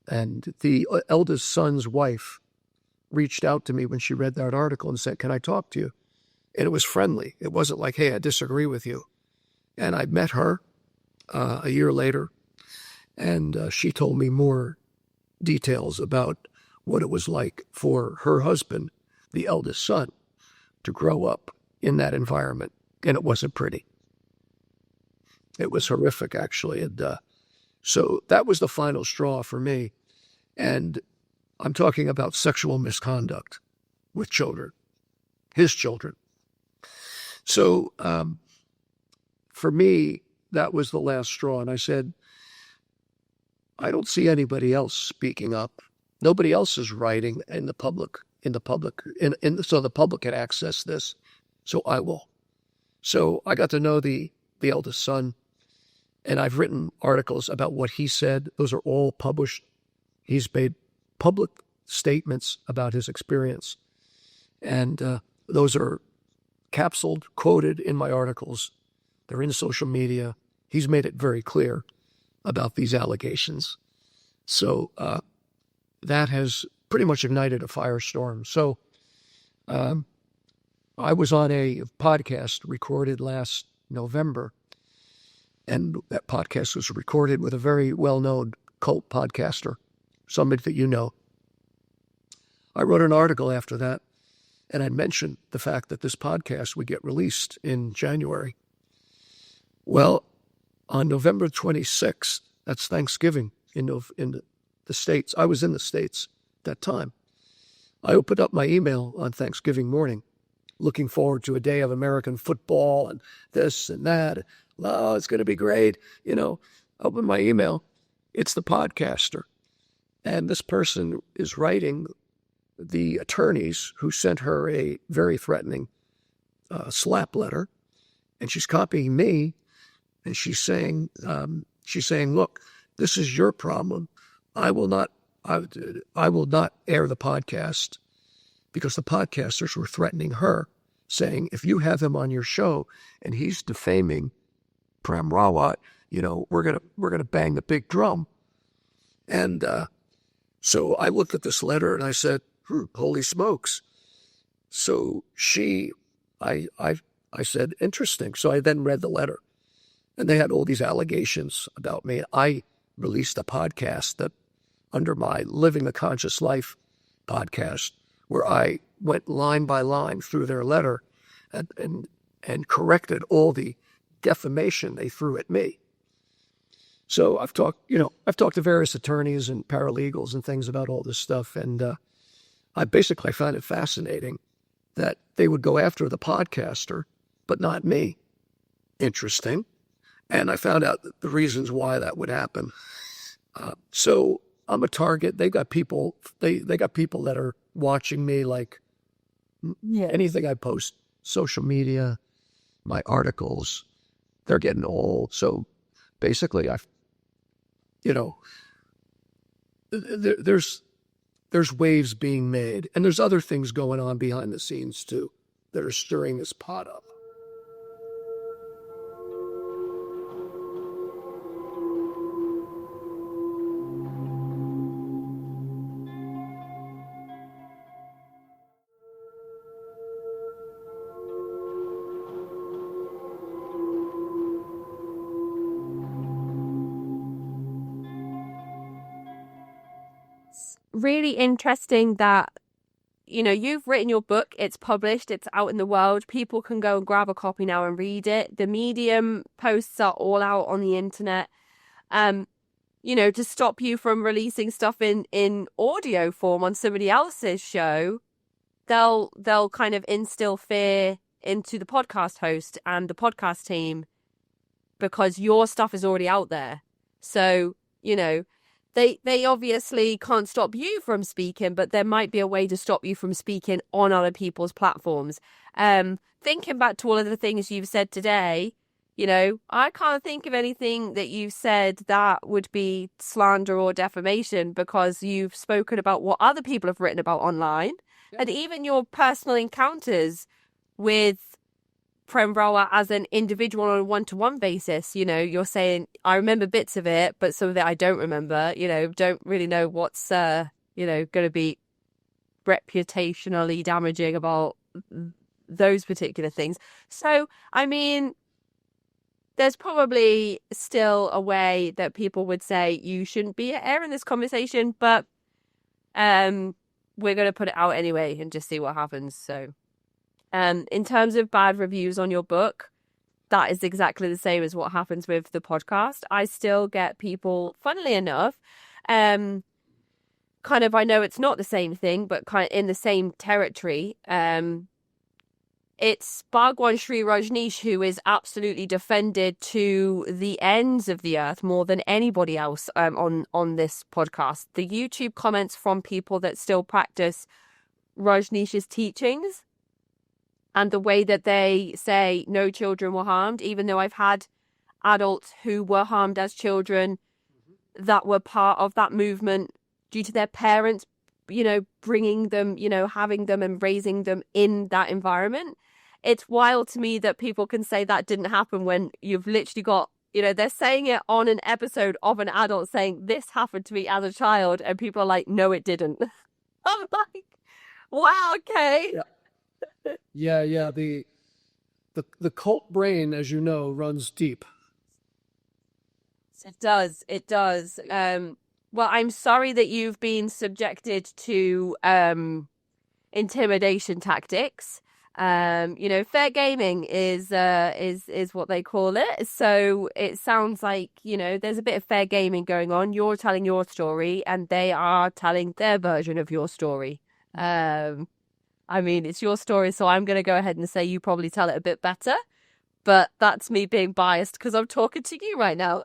And the eldest son's wife reached out to me when she read that article and said, can I talk to you? And it was friendly. It wasn't like, hey, I disagree with you. And I met her a year later, and she told me more details about what it was like for her husband, the eldest son, to grow up in that environment. And it wasn't pretty. It was horrific, actually. And so that was the final straw for me. And I'm talking about sexual misconduct with children, his children. So for me, that was the last straw. And I said, I don't see anybody else speaking up. Nobody else is writing in the public in the public, so the public can access this. So I will. So I got to know the eldest son, and I've written articles about what he said. Those are all published. He's made public statements about his experience, and those are capsuled, quoted in my articles. They're in social media. He's made it very clear about these allegations. So that has pretty much ignited a firestorm. So I was on a podcast recorded last November, and that podcast was recorded with a very well-known cult podcaster, somebody that you know. I wrote an article after that, and I mentioned the fact that this podcast would get released in January. Well, on November 26th, that's Thanksgiving in the States. I was in the States at that time. I opened up my email on Thanksgiving morning, looking forward to a day of American football and this and that. Oh, it's going to be great. Open my email. It's the podcaster. And this person is writing the attorneys who sent her a very threatening slap letter. And she's copying me. And she's saying, look, this is your problem. I will not air the podcast, because the podcasters were threatening her, saying, if you have him on your show and he's defaming Prem Rawat, we're gonna bang the big drum. And so I looked at this letter and I said, holy smokes. So I said, interesting. So I then read the letter, and they had all these allegations about me. I released a podcast that, under my Living the Conscious Life podcast, where I went line by line through their letter and corrected all the defamation they threw at me. So I've talked to various attorneys and paralegals and things about all this stuff, and I basically find it fascinating that they would go after the podcaster, but not me. Interesting. And I found out the reasons why that would happen. So I'm a target. They got people. They got people that are watching me, like anything I post, social media, my articles. They're getting old. So basically, there's waves being made, and there's other things going on behind the scenes too that are stirring this pot up. Really interesting that you've written your book, it's published, it's out in the world, people can go and grab a copy now and read it. The Medium posts are all out on the internet. To stop you from releasing stuff in audio form on somebody else's show, they'll kind of instill fear into the podcast host and the podcast team, because your stuff is already out there. So They obviously can't stop you from speaking, but there might be a way to stop you from speaking on other people's platforms. Thinking back to all of the things you've said today, I can't think of anything that you've said that would be slander or defamation, because you've spoken about what other people have written about online. Yeah. And even your personal encounters with Prem Rawat as an individual on a one-to-one basis, you're saying, I remember bits of it, but some of it I don't remember, don't really know what's, going to be reputationally damaging about those particular things. So, there's probably still a way that people would say you shouldn't be airing this conversation, but we're going to put it out anyway and just see what happens. So in terms of bad reviews on your book, that is exactly the same as what happens with the podcast. I still get people, funnily enough, I know it's not the same thing, but kind of in the same territory. It's Bhagwan Sri Rajneesh who is absolutely defended to the ends of the earth more than anybody else on this podcast. The YouTube comments from people that still practice Rajneesh's teachings and the way that they say no children were harmed, even though I've had adults who were harmed as children that were part of that movement due to their parents, bringing them, having them and raising them in that environment. It's wild to me that people can say that didn't happen when you've literally got, they're saying it on an episode of an adult saying this happened to me as a child, and people are like, no, it didn't. I'm like, wow, okay. Yeah. The cult brain, as you know, runs deep. It does. Well, I'm sorry that you've been subjected to intimidation tactics. Fair gaming is what they call it. So it sounds like, there's a bit of fair gaming going on. You're telling your story and they are telling their version of your story. It's your story, so I'm going to go ahead and say you probably tell it a bit better. But that's me being biased because I'm talking to you right now.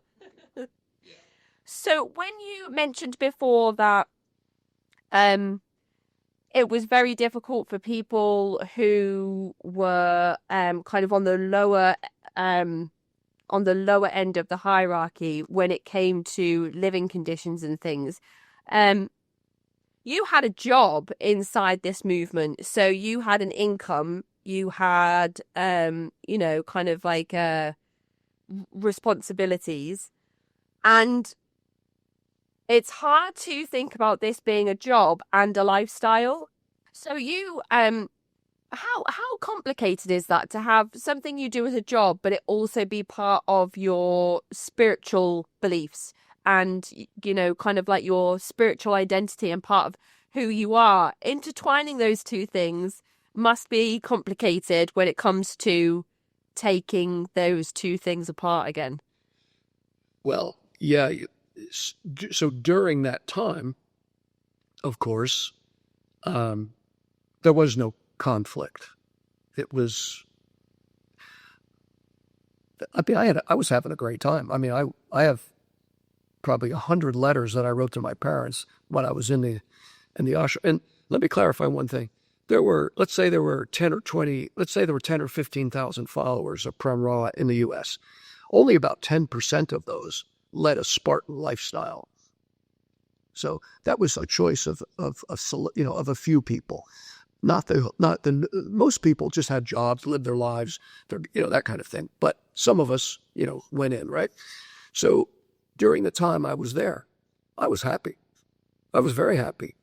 So when you mentioned before that it was very difficult for people who were kind of on the lower end of the hierarchy when it came to living conditions and things, you had a job inside this movement. So you had an income, you had, kind of like responsibilities. And it's hard to think about this being a job and a lifestyle. So you, how complicated is that to have something you do as a job, but it also be part of your spiritual beliefs and, kind of like your spiritual identity and part of who you are? Intertwining those two things must be complicated when it comes to taking those two things apart again. Well, yeah. So during that time, of course, there was no conflict. It was, I was having a great time. I have probably 100 letters that I wrote to my parents when I was in the ashram. And let me clarify one thing. Let's say there were 10 or 15,000 followers of Prem Rawat in the U.S. Only about 10% of those led a Spartan lifestyle. So that was a choice of a few people. Most people just had jobs, lived their lives, that kind of thing. But some of us, went in, right? So during the time I was there, I was happy. I was very happy.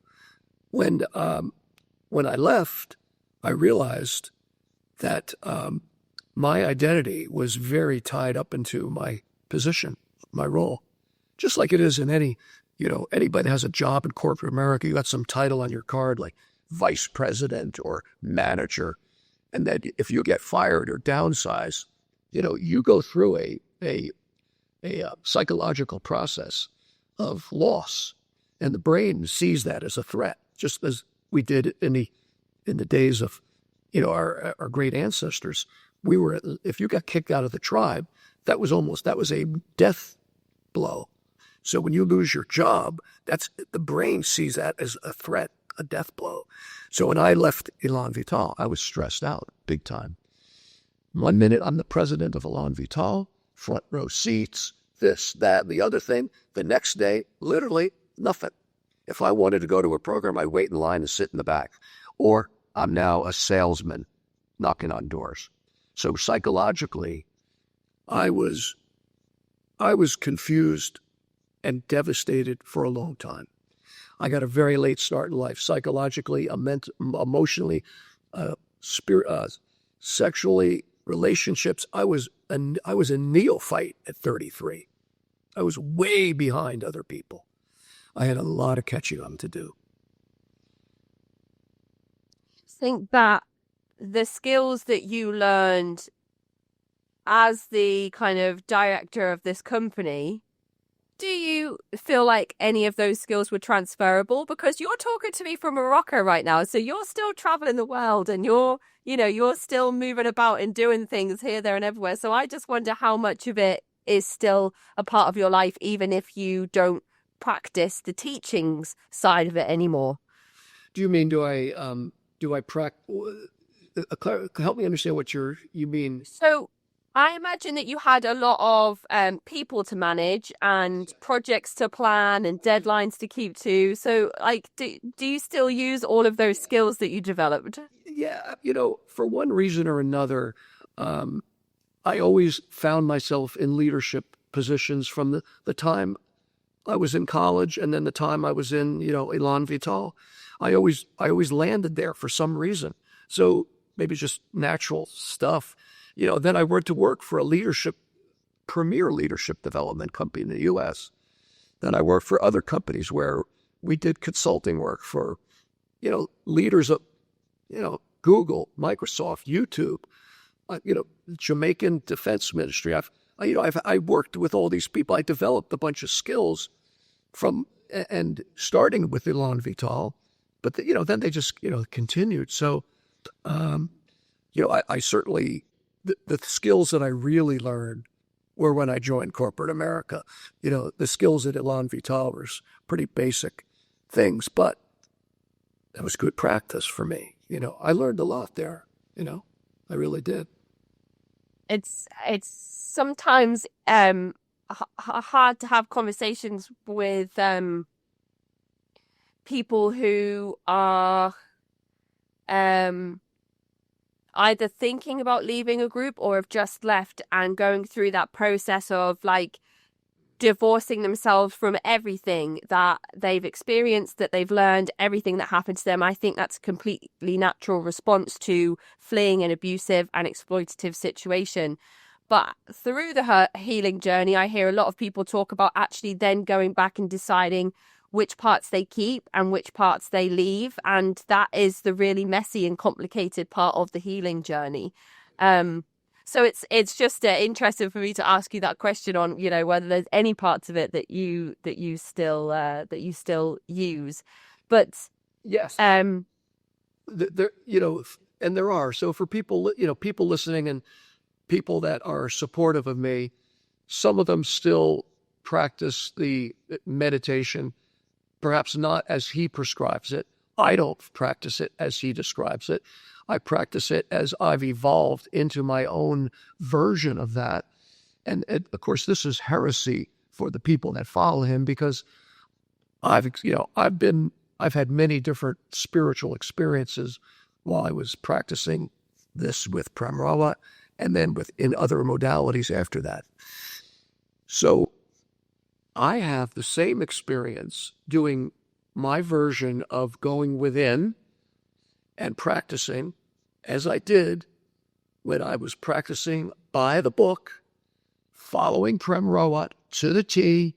When I left, I realized that my identity was very tied up into my position, my role, just like it is in anybody has a job in corporate America. You got some title on your card like vice president or manager. And then if you get fired or downsized, you go through a psychological process of loss, and the brain sees that as a threat, just as we did in the days of, our great ancestors. If you got kicked out of the tribe, that was a death blow. So when you lose your job, the brain sees that as a threat, a death blow. So when I left Elan Vital, I was stressed out big time. 1 minute I'm the president of Elan Vital, front row seats, this, that, the other thing. The next day, literally nothing. If I wanted to go to a program, I'd wait in line and sit in the back. Or I'm now a salesman knocking on doors. So psychologically, I was confused and devastated for a long time. I got a very late start in life, psychologically, emotionally, sexually, relationships. I was a neophyte at 33. I was way behind other people. I had a lot of catching up to do. I think that the skills that you learned as the kind of director of this company, do you feel like any of those skills were transferable? Because you're talking to me from Morocco right now, so you're still traveling the world and you're still moving about and doing things here, there, and everywhere. So I just wonder how much of it is still a part of your life, even if you don't practice the teachings side of it anymore. Do you mean do I practice? Help me understand what you mean. So I imagine that you had a lot of people to manage and projects to plan and deadlines to keep to. So, like, do you still use all of those skills that you developed? Yeah, for one reason or another, I always found myself in leadership positions from the time I was in college and then the time I was in, Elan Vital. I always landed there for some reason. So maybe just natural stuff. Then I went to work for a premier leadership development company in the U.S. Then I worked for other companies where we did consulting work for, leaders of, Google, Microsoft, YouTube, Jamaican Defense Ministry. I worked with all these people. I developed a bunch of skills and starting with Elan Vital, but then they just continued. So, I certainly the skills that I really learned were when I joined corporate America. The skills at Elan Vital were pretty basic things, but that was good practice for me. I learned a lot there. I really did. It's sometimes hard to have conversations with people who are either thinking about leaving a group or have just left and going through that process of like divorcing themselves from everything that they've experienced, that they've learned, everything that happened to them. I think that's a completely natural response to fleeing an abusive and exploitative situation. But through the healing journey, I hear a lot of people talk about actually then going back and deciding which parts they keep and which parts they leave. And that is the really messy and complicated part of the healing journey. So it's just interesting for me to ask you that question on, whether there's any parts of it that you still use. But yes, there, and there are. So for people, people listening and people that are supportive of me, some of them still practice the meditation, perhaps not as he prescribes it. I don't practice it as he describes it. I practice it as I've evolved into my own version of that. And of course, this is heresy for the people that follow him because I've had many different spiritual experiences while I was practicing this with Prem Rawat and then in other modalities after that. So I have the same experience doing my version of going within and practicing as I did when I was practicing by the book, following Prem Rawat to the T.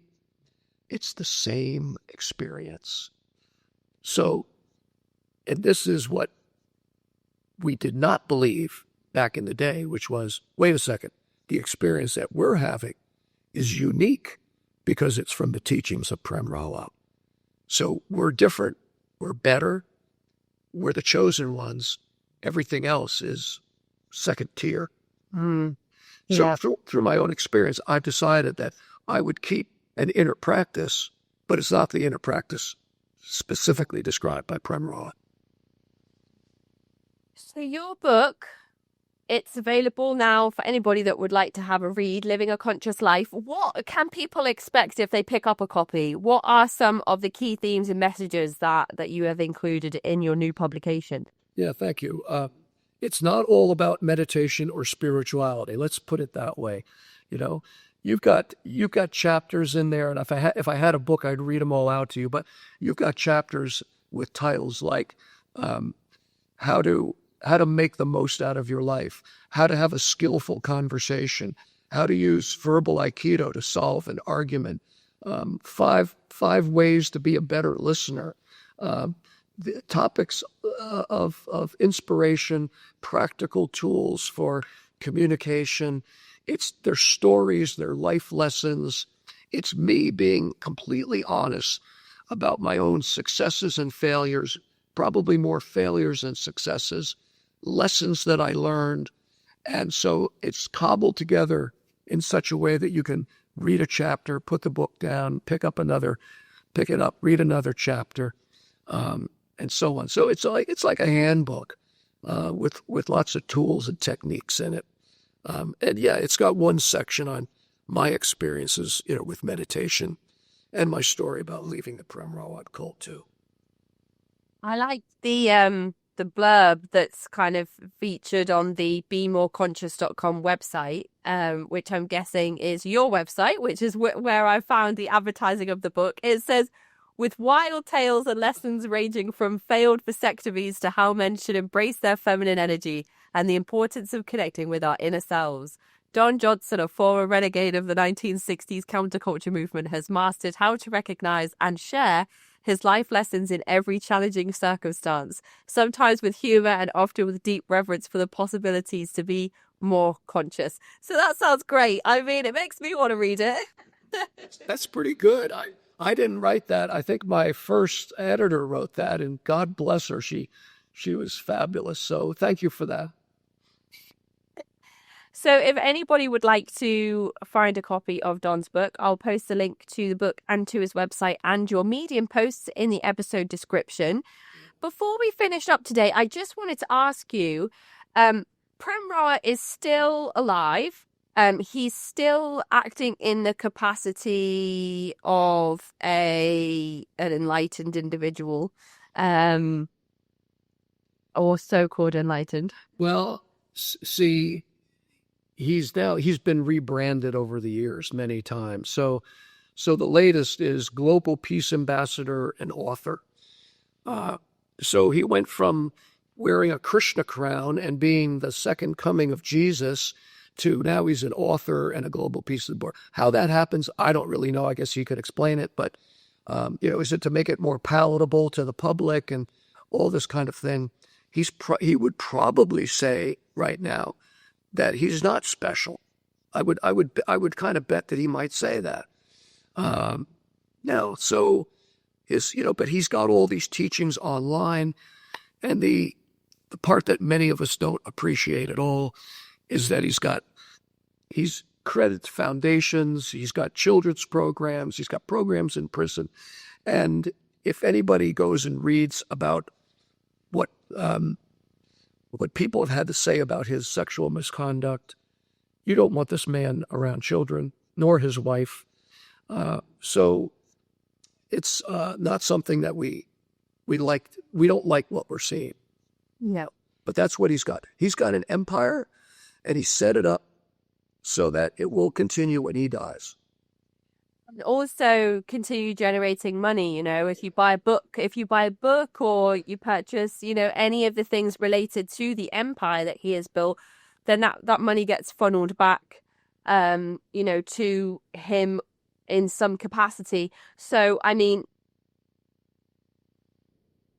It's the same experience. So, and this is what we did not believe back in the day, which was, wait a second, the experience that we're having is unique because it's from the teachings of Prem Rawat. So we're different, we're better, we're the chosen ones. Everything else is second tier. Yeah. So through my own experience, I've decided that I would keep an inner practice, but it's not the inner practice specifically described by Prem Rawat. So your book, it's available now for anybody that would like to have a read, Living a Conscious Life. What can people expect if they pick up a copy? What are some of the key themes and messages that you have included in your new publication? Yeah, thank you. It's not all about meditation or spirituality. Let's put it that way. You've got chapters in there, and if I had a book, I'd read them all out to you. But you've got chapters with titles like how to make the most out of your life, how to have a skillful conversation, how to use verbal Aikido to solve an argument, 5 ways to be a better listener, the topics of inspiration, practical tools for communication. It's their stories, their life lessons. It's me being completely honest about my own successes and failures, probably more failures than successes, lessons that I learned. And so it's cobbled together in such a way that you can read a chapter, put the book down, pick it up, read another chapter. and so on. So it's like a handbook with lots of tools and techniques in it. And yeah, it's got one section on my experiences, with meditation, and my story about leaving the Prem Rawat cult too. I like the blurb that's kind of featured on the BeMoreConscious.com website, which I'm guessing is your website, which is where I found the advertising of the book. It says, with wild tales and lessons ranging from failed vasectomies to how men should embrace their feminine energy and the importance of connecting with our inner selves, Don Johnson, a former renegade of the 1960s counterculture movement, has mastered how to recognize and share his life lessons in every challenging circumstance, sometimes with humor and often with deep reverence for the possibilities to be more conscious. So that sounds great. I mean, it makes me want to read it. That's pretty good. I didn't write that. I think my first editor wrote that, and God bless her. She was fabulous. So thank you for that. So if anybody would like to find a copy of Don's book, I'll post a link to the book and to his website and your Medium posts in the episode description. Before we finish up today, I just wanted to ask you, Prem Rawat is still alive. He's still acting in the capacity of an enlightened individual, or so-called enlightened. Well, see, he's been rebranded over the years many times. So the latest is Global Peace Ambassador and author. So he went from wearing a Krishna crown and being the second coming of Jesus to now he's an author and a Global Peace Ambassador. How that happens, I don't really know. I guess he could explain it, but is it to make it more palatable to the public and all this kind of thing? He would probably say right now that he's not special. I would kind of bet that he might say that. So but he's got all these teachings online, and the part that many of us don't appreciate at all is that he's credits foundations, he's got children's programs, he's got programs in prison, and if anybody goes and reads about what people have had to say about his sexual misconduct, you don't want this man around children, nor his wife. So it's not something that we like. We don't like what we're seeing. No. But that's what he's got. He's got an empire, and he set it up so that it will continue when he dies. And also continue generating money. If you buy a book or you purchase, any of the things related to the empire that he has built, then that money gets funneled back, to him in some capacity. So, I mean,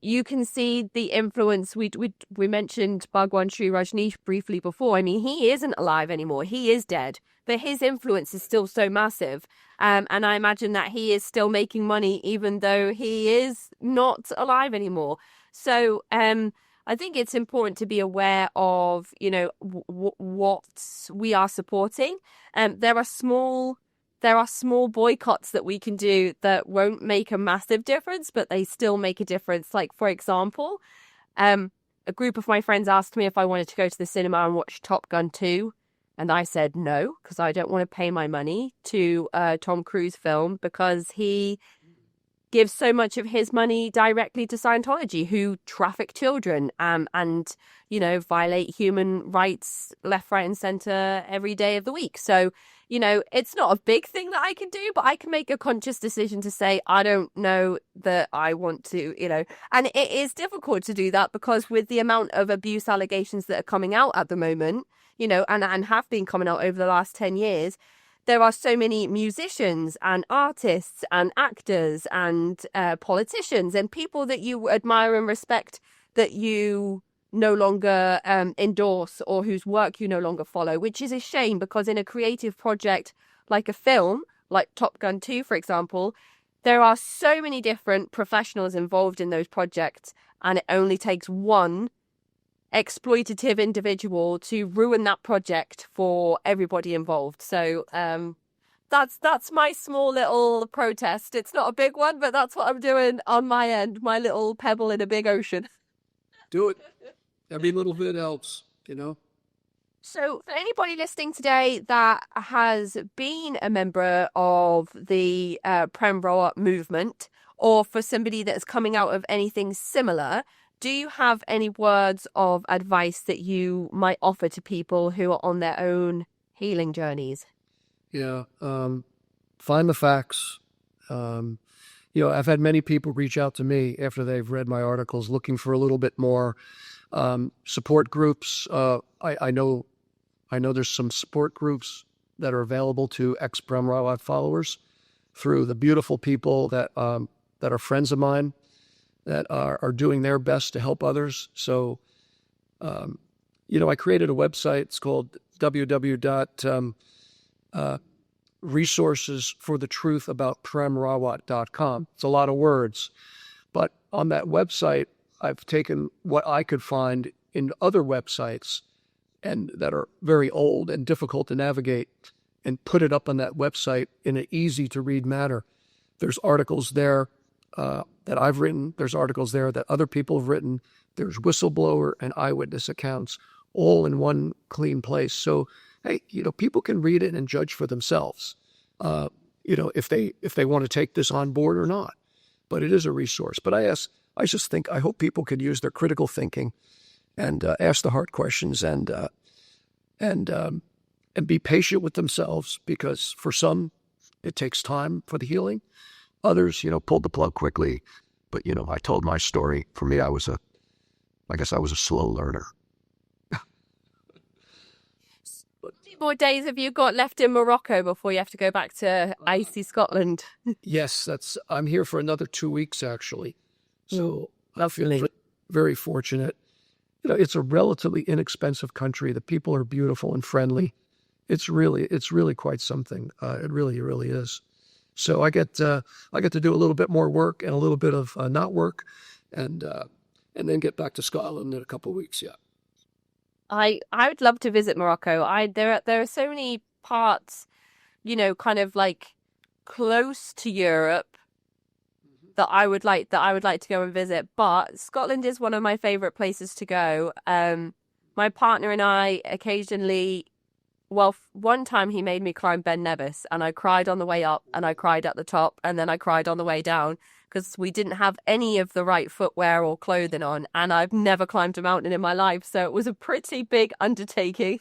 you can see the influence. We mentioned Bhagwan Sri Rajneesh briefly before. I mean, he isn't alive anymore. He is dead. But his influence is still so massive. And I imagine that he is still making money even though he is not alive anymore. So I think it's important to be aware of, what we are supporting. There are small boycotts that we can do that won't make a massive difference, but they still make a difference. Like, for example, a group of my friends asked me if I wanted to go to the cinema and watch Top Gun 2. And I said no, because I don't want to pay my money to a Tom Cruise film because he gives so much of his money directly to Scientology, who traffic children and violate human rights left, right, and center every day of the week. So, it's not a big thing that I can do, but I can make a conscious decision to say, I don't know that I want to, and it is difficult to do that because with the amount of abuse allegations that are coming out at the moment, and have been coming out over the last 10 years, there are so many musicians and artists and actors and politicians and people that you admire and respect that you no longer endorse or whose work you no longer follow, which is a shame because in a creative project like a film, like Top Gun 2, for example, there are so many different professionals involved in those projects, and it only takes one exploitative individual to ruin that project for everybody involved. So That's my small little protest. It's not a big one, but that's what I'm doing on my end, my little pebble in a big ocean. Do it. Every little bit helps, So for anybody listening today that has been a member of the Prem Rawat movement, or for somebody that's coming out of anything similar, do you have any words of advice that you might offer to people who are on their own healing journeys? Yeah. Find the facts. I've had many people reach out to me after they've read my articles looking for a little bit more support groups. I know there's some support groups that are available to ex-Prem Rawat followers through the beautiful people that are friends of mine that are doing their best to help others. So, I created a website. It's called resourcesforthetruthAboutPremRawat.com. It's a lot of words. But on that website, I've taken what I could find in other websites and that are very old and difficult to navigate and put it up on that website in an easy-to-read manner. There's articles there that I've written. There's articles there that other people have written. There's whistleblower and eyewitness accounts all in one clean place. So, hey, people can read it and judge for themselves, if they want to take this on board or not. But it is a resource. But I hope people can use their critical thinking and ask the hard questions and be patient with themselves, because for some it takes time for the healing. Others, pulled the plug quickly. But I told my story. For me, I guess I was a slow learner. How many more days have you got left in Morocco before you have to go back to icy Scotland? Yes, I'm here for another 2 weeks, actually. So I'm feeling very fortunate. It's a relatively inexpensive country. The people are beautiful and friendly. It's really quite something. It really is. So I get to do a little bit more work and a little bit of not work, and then get back to Scotland in a couple of weeks. Yeah. I would love to visit Morocco. There are so many parts, kind of like close to Europe that I would like to go and visit. But Scotland is one of my favorite places to go. My partner and I occasionally, one time he made me climb Ben Nevis, and I cried on the way up, and I cried at the top, and then I cried on the way down, because we didn't have any of the right footwear or clothing on, and I've never climbed a mountain in my life, so it was a pretty big undertaking.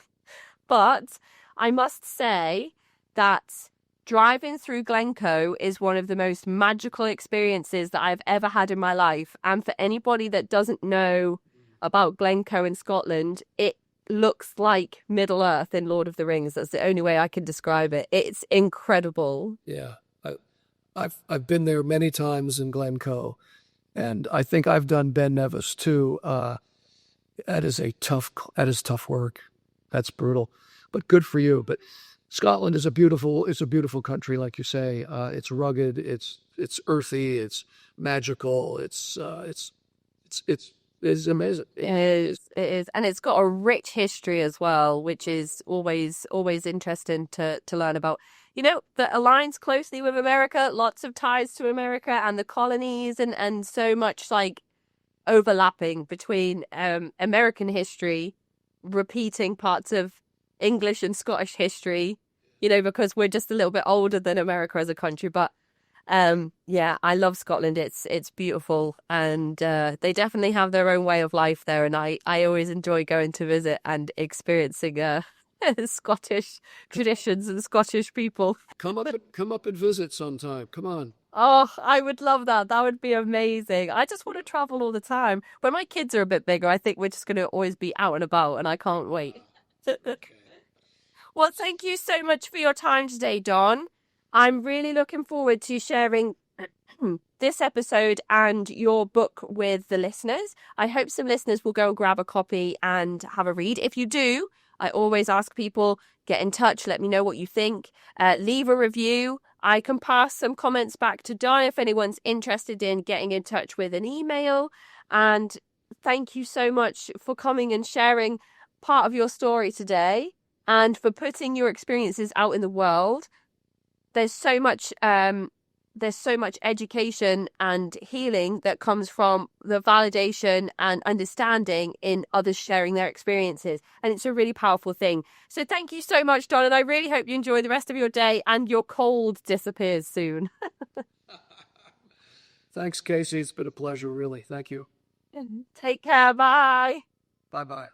But I must say that driving through Glencoe is one of the most magical experiences that I've ever had in my life. And for anybody that doesn't know about Glencoe in Scotland, it looks like Middle Earth in Lord of the Rings. That's the only way I can describe it. It's incredible. Yeah. I've been there many times in Glencoe, and I think I've done Ben Nevis too. That is tough work. That's brutal, but good for you. But Scotland is a beautiful country, like you say. It's rugged, it's earthy, it's magical, it's amazing. It is, and it's got a rich history as well, which is always interesting to learn about. That aligns closely with America, lots of ties to America and the colonies, and so much like overlapping between American history, repeating parts of English and Scottish history, because we're just a little bit older than America as a country. But yeah, I love Scotland. It's beautiful, and they definitely have their own way of life there, and I always enjoy going to visit and experiencing Scottish traditions and Scottish people. Come up and visit sometime. Come on. Oh, I would love that. That would be amazing. I just want to travel all the time. When my kids are a bit bigger, I think we're just going to always be out and about, and I can't wait. Well, thank you so much for your time today, Don. I'm really looking forward to sharing this episode and your book with the listeners. I hope some listeners will go and grab a copy and have a read. If you do, I always ask people, get in touch, let me know what you think, leave a review. I can pass some comments back to Don if anyone's interested in getting in touch with an email. And thank you so much for coming and sharing part of your story today, and for putting your experiences out in the world. there's so much education and healing that comes from the validation and understanding in others sharing their experiences. And it's a really powerful thing. So thank you so much, Don. And I really hope you enjoy the rest of your day and your cold disappears soon. Thanks, Kacey. It's been a pleasure, really. Thank you. Take care. Bye. Bye-bye.